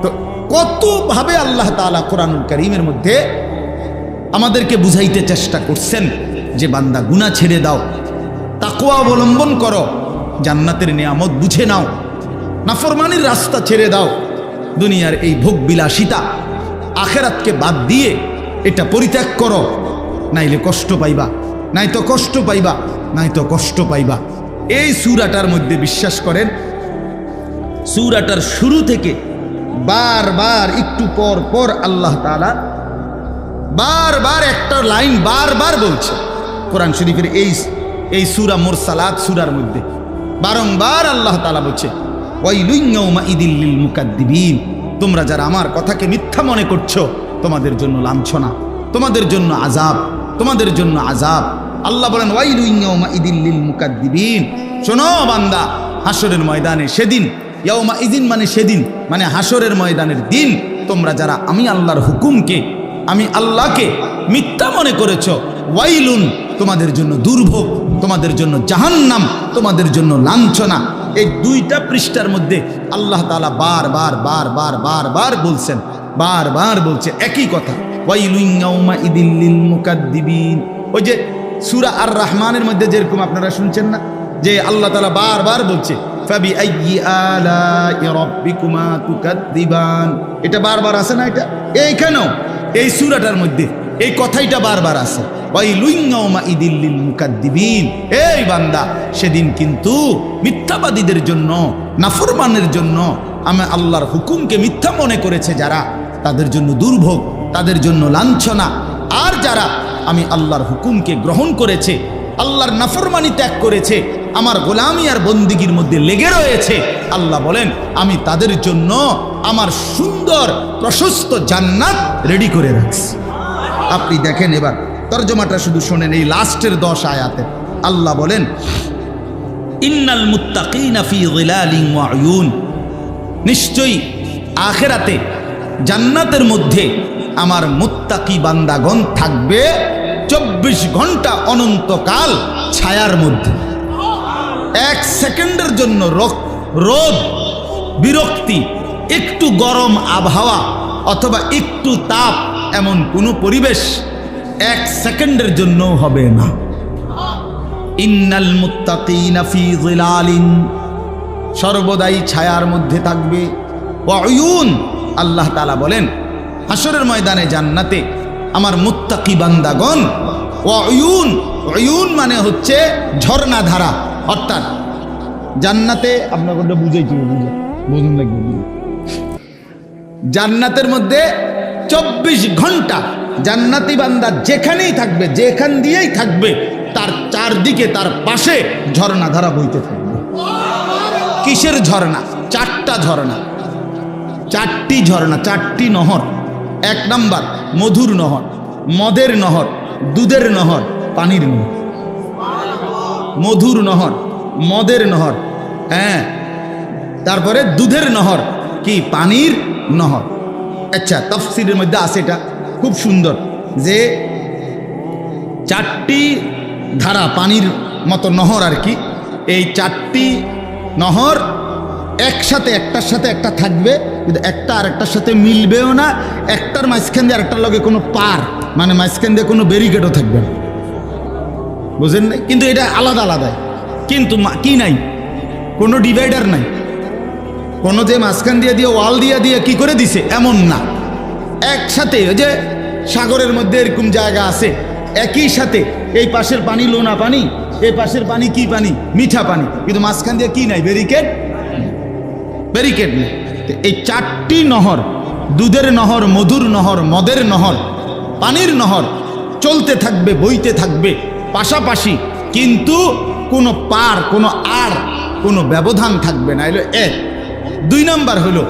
Speaker 1: তো কত ভাবে আল্লাহ তাআলা কোরআনুল কারীমের মধ্যে আমাদেরকে বুঝাইতে চেষ্টা করছেন যে বান্দা গুনাহ ছেড়ে দাও, তাকওয়া অবলম্বন করো, জান্নাতের নিয়ামত বুঝে নাও, নাফরমানির রাস্তা ছেড়ে দাও, দুনিয়ার এই ভোগ বিলাসিতা আখিরাতকে বাদ দিয়ে এটা পরিত্যাগ করো, নাইলে কষ্ট পাইবা, নাই তো কষ্ট পাইবা, নাই তো কষ্ট পাইবা। এই সূরাটার মধ্যে বিশ্বাস করেন, সূরাটার শুরু থেকে বারবার একটু পর পর আল্লাহ তাআলা বারবার একটা লাইন বারবার বলছে। কোরআন শরীফের এই সূরা মুরসালাত সূরার মধ্যে বারংবার আল্লাহ তাআলা বলছে, ওয়াইলুন ইয়াউমাইদিল লিল মুকাদ্দিবিন, তোমরা যারা আমার কথাকে মিথ্যা মনে করছো তোমাদের জন্য লাঞ্ছনা, তোমাদের জন্য আযাব, তোমাদের জন্য আযাব। আল্লাহ বলেন ওয়াইলুন ইয়াউমাইদিল লিল মুকাদ্দিবিন, শোনো বান্দা, হাসরের ময়দানে সেদিন, ইয়াউমাইদিন মানে সেদিন, মানে হাসরের ময়দানের দিন, তোমরা যারা আমি আল্লাহর হুকুমকে, আমি আল্লাহকে মিথ্যা মনে করেছো, ওয়াইলুন তোমাদের জন্য দুর্ভোগ, তোমাদের জন্য জাহান্নাম, তোমাদের জন্য লাঞ্ছনা। এই 2টা পৃষ্ঠার মধ্যে আল্লাহ তাআলা বারবার বারবার বারবার বলছেন, বারবার বলছে একই কথা, ওয়াইলুন ইয়াউমা ইদিল লিল মুকাদ্দিবিন। ওই যে সূরা আর রহমানের মধ্যে যেরকম আপনারা শুনছেন না, যে আল্লাহ তাআলা বারবার বলছে ফাবি আইয়ি আলাই রাব্বিকুমা তুকাদ্দিবান, এটা বারবার আছে না? এটা এইখানেও এই সূরাটার মধ্যে এই কথাইটা বারবার আছে, ওয়াইলুন ইয়াউমা ইদিল লিল মুকাদ্দিবিন। এই বান্দা, সেদিন কিন্তু মিথ্যাবাদীদের জন্য, নাফরমানের জন্য, আমি আল্লাহর হুকুমকে মিথ্যা মনে করেছে যারা, তাদের জন্য দুর্ভোগ, তাদের জন্য লাঞ্ছনা। আর যারা আমি আল্লাহর হুকুমকে গ্রহণ করেছে, আল্লাহর নাফরমানি ত্যাগ করেছে, আমার গোলামি আর বন্দিগির মধ্যে লেগে রয়েছে, আল্লাহ বলেন আমি তাদের জন্য আমার সুন্দর প্রশস্ত জান্নাত রেডি করে রাখছি। আপনি দেখেন, এবার তরজমাটা শুধু শোনেন, এই লাস্টের 10 আয়াতে আল্লাহ বলেন ইন্নাল মুত্তাকিনা ফি যিলালিন ওয়া উয়ুন, নিশ্চয়ই আখিরাতে জান্নাতের মধ্যে আমার মুত্তাকি বান্দাগণ থাকবে 24 ঘন্টা অনন্তকাল ছায়ার মধ্যে। 1 সেকেন্ডের জন্য রোদ, বিরক্তি, একটু গরম আবহাওয়া অথবা একটু তাপ, এমন কোনো পরিবেশ 1 সেকেন্ডের জন্য হবে না। ইন্নাল মুত্তাকিনা ফি যিলালিন, সর্বদাই ছায়ার মধ্যে থাকবে। ওয়া উয়ুন, আল্লাহ তাআলা বলেন হাসরের ময়দানে জান্নাতে আমার মুত্তাকি বান্দাগণ, ওয়া উয়ুন, উয়ুন মানে হচ্ছে ঝর্ণা ধারা, অর্থাৎ জান্নাতে আপনার কথা বুঝাইছি, বুঝুন লাগবে, জান্নাতের মধ্যে 24 ঘন্টা জান্নাতি বান্দা যেখানেই থাকবে, যেখান দিয়েই থাকবে, তার চারদিকে, তার পাশে ঝর্ণা ধারা বইতে থাকবে। কিসের ঝর্ণা? 4টা ঝর্ণা, 4টি ঝর্ণা, 4টি নহর। 1 নাম্বার মধুর নহর, মদের নহর, দুধের নহর, পানির নহর। মধুর নহর, মদের নহর, হ্যাঁ, তারপরে দুধের নহর, কি পানির নহর। আচ্ছা, তাফসীরের মধ্যে আছে এটা খুব সুন্দর, যে 4টি ধারা, পানির মতো নহর আর কি, এই 4টি নহর একসাথে, একটার সাথে একটা থাকবে, কিন্তু একটা আরেকটার সাথে মিলবেও না, একটার মাঝখান দিয়ে আরেকটার লগে কোনো পার, মানে মাঝখান দিয়ে কোনো ব্যারিকেডও থাকবে না, বুঝেন নাই? কিন্তু এটা আলাদা আলাদাই, কিন্তু কি নাই, কোনো ডিভাইডার নাই, কোনো যে মাঝখান দিয়ে দিয়ে ওয়াল দিয়ে কি করে দিছে এমন না, একসাথে। ওই যে সাগরের মধ্যে এরকম জায়গা আছে, একই সাথে এই পাশের পানি লোনা পানি, এই পাশের পানি কি পানি, মিঠা পানি, কিন্তু মাঝখান দিয়ে কি নাই, ব্যারিকেড, ব্যারিকেড নেই। এই 4টি নহর, দুধের নহর, মধুর নহর, মদের নহর, পানির নহর চলতে থাকবে, বইতে থাকবে পাশাপাশি, কিন্তু কোনো পার, কোনো আর, কোনো ব্যবধান থাকবে না। এলো 1। 2 নাম্বার হলো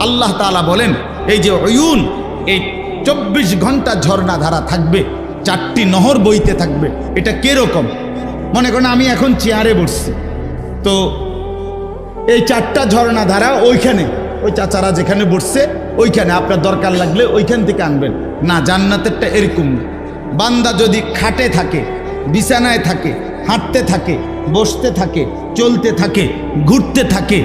Speaker 1: আল্লাহ তাআলা বলেন এই যে উয়ুন, এই 24 ঘন্টা ঝর্ণা ধারা থাকবে, 4টি নহর বইতে থাকবে। এটা কিরকম? মনে করেন আমি এখন চেয়ারে বসছি, তো এই 4টা ঝর্ণা ধারা ওইখানে, ওই চাচারা যেখানে বসছে ওইখানে, আপনার দরকার লাগলে ওইখান থেকে আনবেন না। জান্নাতেরটা এরকম না। বান্দা যদি খাটে থাকে, বিছানায় থাকে, হাঁটতে থাকে, বসতে থাকে, চলতে থাকে, ঘুরতে থাকে,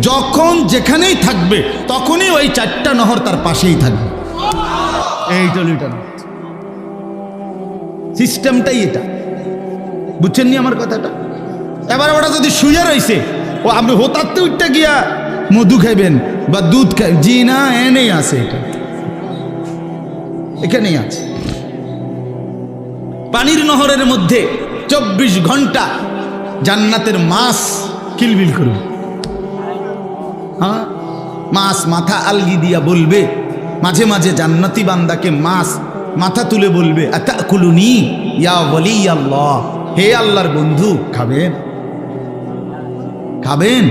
Speaker 1: যখন যেখানেই থাকবে তখনই ওই 4টা নহর তার পাশেই থাকবে। এইটা সিস্টেমটাই এটা, বুঝছেন নি আমার কথাটা? এবার ওরা যদি শুয়ে রয়েছে, ও আপনি হোতাতে উঠতে গিয়া মধু খাইবেন বা দুধ খাই, জি না, এনেই আছে, এটা এখানেই আছে। পানির নহরের মধ্যে 24 ঘন্টা জান্নাতের মাছ কিলবিল করবে। হ্যাঁ, মাছ মাথা আলগি দিয়া বলবে, মাঝে মাঝে জান্নাতি বান্দাকে মাছ মাথা তুলে বলবে, আতাকুলুনি ইয়া ওয়ালি আল্লাহ, হে আল্লাহর বন্ধু, খাবেন, খাবেন?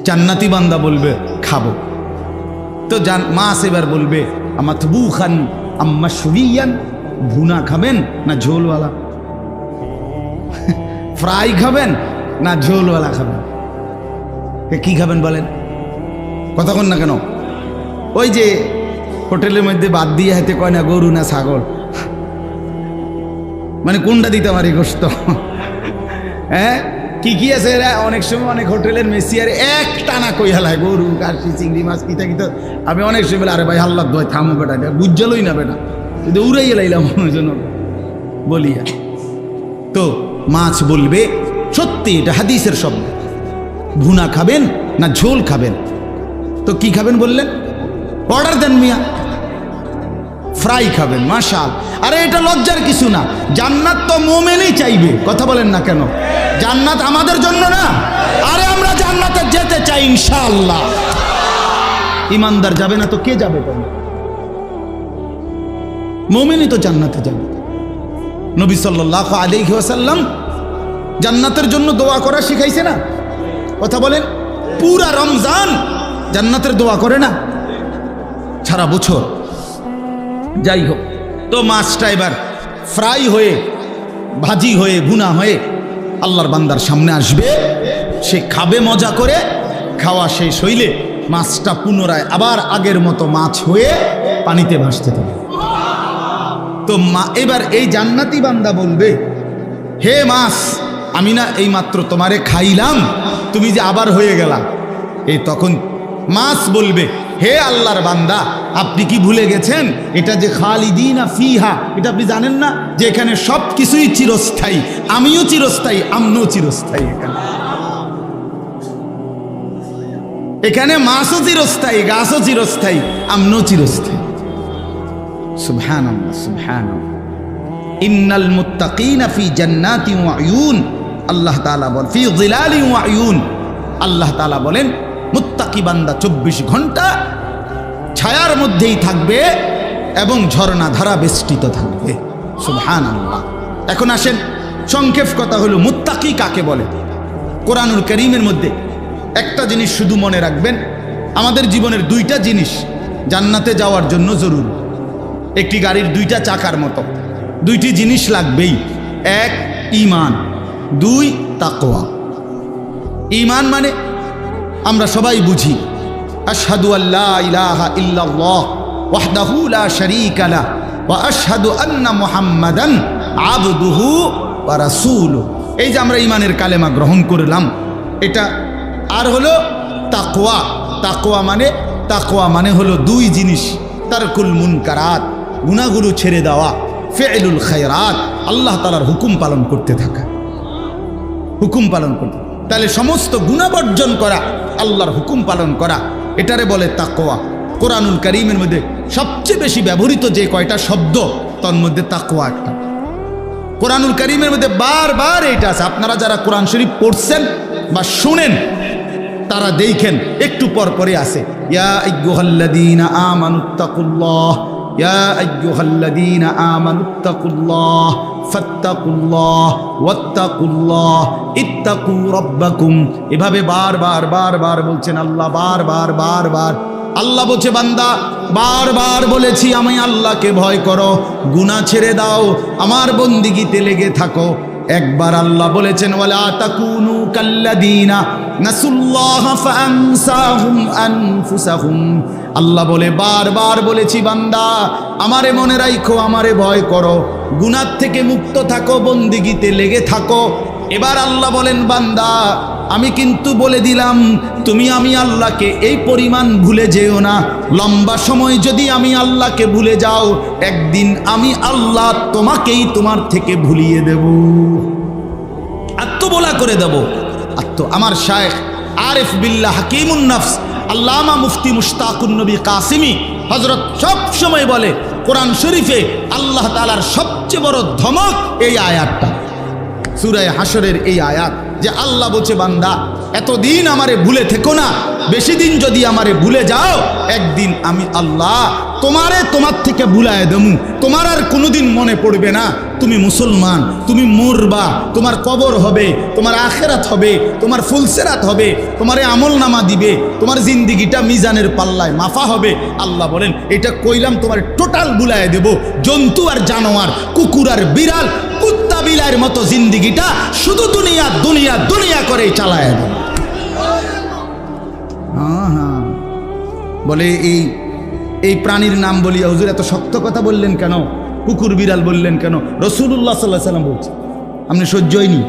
Speaker 1: জান্নাতি বান্দা বলবে খাবো। তো মাছ এবার বলবে আমাতবুখান আম্মা শুবিয়ান, ভুনা খাবেন না ঝোলওয়ালা, ফ্রাই খাবেন না ঝোলওয়ালা খাবেন? কি খাবেন বলেন? কতক্ষণ না কেন? ওই যে হোটেলের মধ্যে বাদ দিয়ে হাতে কয় না গরু না ছাগল, মানে কোনটা দিতে পারি গোস্ত? হ্যাঁ, কি কি আছে এরা অনেক সময় অনেক হোটেলের মেসিয়ার এক টানা কই হালায় গরু কাশি চিংড়ি মাছ পিতা কিতা। আমি অনেক সময় বলে, আরে ভাই হাল্লার দোয় থামো বেটা, বুঝালই না বেটা, কিন্তু উড়াই এলাইলাম ওই জন্য বলিয়া। তো মাছ বলবে সত্যি, এটা হাদিসের শব্দ, ভুনা খাবেন না ঝোল খাবেন? তো কি খাবেন বললেন? অর্ডার দেন মিয়া, ফ্রাই খাবেন। মাশাআল্লাহ। আরে এটা লজ্জার কিছু না, জান্নাত তো মুমিনই চাইবে, কথা বলেন না কেন? জান্নাত আমাদের জন্য না? আরে আমরা জান্নাতে যেতে চাই ইনশাআল্লাহ। ইমানদার যাবে না তো কে যাবে? মুমিনই তো জান্নাতে যাবে। নবী সাল্লাল্লাহু আলাইহি ওয়াসাল্লাম জান্নাতের জন্য দোয়া করা শিখাইছে না? কথা বলেন, পুরা রমজান জান্নাতের দোয়া করে না সারা বছর। যাই হোক, তো মাছটা এবার ফ্রাই হয়ে, ভাজি হয়ে, ভুনা হয়ে আল্লাহর বান্দার সামনে আসবে, সে খাবে মজা করে। খাওয়া শেষ হইলে মাছটা পুনরায় আবার আগের মতো মাছ হয়ে পানিতে ভাসতে থাকবে। তো এবার এই জান্নাতি বান্দা বলবে, হে মাছ, আমি না এই মাত্র তোমারে খাইলাম, তুমি যে আবার হয়ে গেলা। এই তখন মাছ বলবে, হে আল্লাহর বান্দা, আপনি কি ভুলে গেছেন এটা যে খালিদিনা ফিহা, এটা আপনি জানেন না যে এখানে সব কিছুই চিরস্থায়ী, আমিও চিরস্থায়ী, আমনও চিরস্থায়ী। এখানে মাছও চিরস্থায়ী, গাছও চিরস্থায়ী, আমনও চিরস্থায়ী। সুবহানাল্লাহ, সুবহানাল্লাহ। ইন্নাল মুত্তাকিনা ফি জান্নাতিন ওয়া আয়ুন, আল্লাহ তাআলা বলেন ফি যিলালিন ওয়া আয়ুন, আল্লাহ তাআলা বলেন মুত্তাকি বান্দা 24 ঘন্টা ছায়ার মধ্যেই থাকবে এবং ঝর্ণা ধারা বেষ্টিত থাকবে। সুবহানাল্লাহ। এখন আসেন, সংক্ষেপ কথা হলো মুত্তাকি কাকে বলে? কোরআনুল কারীমের মধ্যে একটা জিনিস শুধু মনে রাখবেন, আমাদের জীবনের দুইটা জিনিস জান্নাতে যাওয়ার জন্য জরুরি। একটি গাড়ির দুইটা চাকার মতো দুইটি জিনিস লাগবেই। এক, ঈমান। দুই, তাকওয়া। ঈমান মানে আমরা সবাই বুঝি, আশহাদু আল্লা ইলাহা ইল্লাল্লাহ ওয়াহদাহু লা শারীকা লাহু ওয়া আশহাদু আন্না মুহাম্মাদান আবদুহু ওয়া রাসূলুহু। এই যে আমরা ঈমানের কালেমা গ্রহণ করলাম, এটা আর হলো তাকওয়া। তাকওয়া মানে হলো দুই জিনিস, তারকুল মুনকারাত, গুনাহগুলো ছেড়ে দেওয়া, ফি'লুল খায়রাত, আল্লাহ তাআলার হুকুম পালন করতে থাকা, হুকুম পালন করতে। তাহলে সমস্ত গুনাহ বর্জন করা, আল্লাহর হুকুম পালন করা, এটারে বলে তাকওয়া। কোরআনুল কারীমের মধ্যে সবচেয়ে বেশি ব্যবহৃত যে কয়টা শব্দ, তার মধ্যে তাকওয়া একটা। কোরআনুল কারীমের মধ্যে বারবার এটা আছে। আপনারা যারা কোরআন শরীফ পড়ছেন বা শুনেন তারা দেখেন একটু পর পরে আছে, ইয়া আইয়ুহাল্লাযীনা আমানুত্তাকুল্লাহ, ইয়া আইয়ুহাল্লাযীনা আমানুত্তাকুল্লাহ ফাত্তাকুল্লাহ ওয়াত্তাকুল্লাহ ইত্তাকু রাব্বাকুম। এভাবে বারবার বলছেন আল্লাহ, বারবার আল্লাহ বলছে, বান্দা বারবার বলেছি আমি আল্লাহকে ভয় করো, গুনাহ ছেড়ে দাও, আমার বন্দিগিতে লেগে থাকো। একবার আল্লাহ বলেছেন, ওয়ালা তাকুনু কাল্লাযীনা নাসুল্লাহ ফাআনসাহুম আনফুসাহুম। আল্লাহ বলে বারবার বলেছি, বান্দা আমারে মনে রাখো, আমারে ভয় করো, গুনাহ থেকে মুক্ত থাকো, বন্দিগিতে লেগে থাকো। এবার আল্লাহ বলেন, বান্দা আমি কিন্তু বলে দিলাম, তুমি আমি আল্লাহকে এই পরিমাণ ভুলে যেও না। লম্বা সময় যদি আমি আল্লাহকে ভুলে যাও, একদিন আমি আল্লাহ তোমাকেই তোমার থেকে ভুলিয়ে দেব, আত্মবোলা করে দেব। আমার শায়েখ আরিফ বিল্লাহ হাকিমুন নফস আল্লামা মুফতি মুশতাকুন নবী কাসিমি হযরত সব সময় বলে, কোরআন শরীফে আল্লাহ তাআলার সবচেয়ে বড় ধমক এই আয়াতটা, সূরা হাশরের এই আয়াত, যে আল্লাহ বলছে, বান্দা এতদিন আমারে ভুলে থেকো না, বেশি দিন যদি আমারে ভুলে যাও, একদিন আমি আল্লাহ তোমার থেকে ভুলায় দেবো, তোমার আর কোনোদিন মনে পড়বে না তুমি মুসলমান, তুমি মরবা, তোমার কবর হবে, তোমার আখেরাত হবে, তোমার ফুলসেরাত হবে, তোমারে আমল নামা দিবে, তোমার জিন্দিগিটা মিজানের পাল্লায় মাফা হবে। আল্লাহ বলেন, এটা কইলাম তোমার টোটাল ভুলায় দেব, জন্তু আর জানোয়ার, কুকুর আর বিড়াল, কুত্তা বিলাইয়ের মতো জিন্দিগিটা শুধু দুনিয়া দুনিয়া দুনিয়া করে চালায় দেব। বলে এই এই প্রাণীর নাম বলিয়া হুজুর এত শক্ত কথা বললেন কেন, কুকুর বিড়াল বললেন কেন? রাসূলুল্লাহ সাল্লাল্লাহু আলাইহি সাল্লাম বলছে, আপনি সহ্যই নি,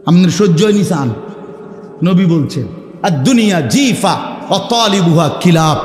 Speaker 1: আপনি সহ্যই নি চান। নবী বলছেন আর দুনিয়া জিফা অ তালিবুহা কিলাব,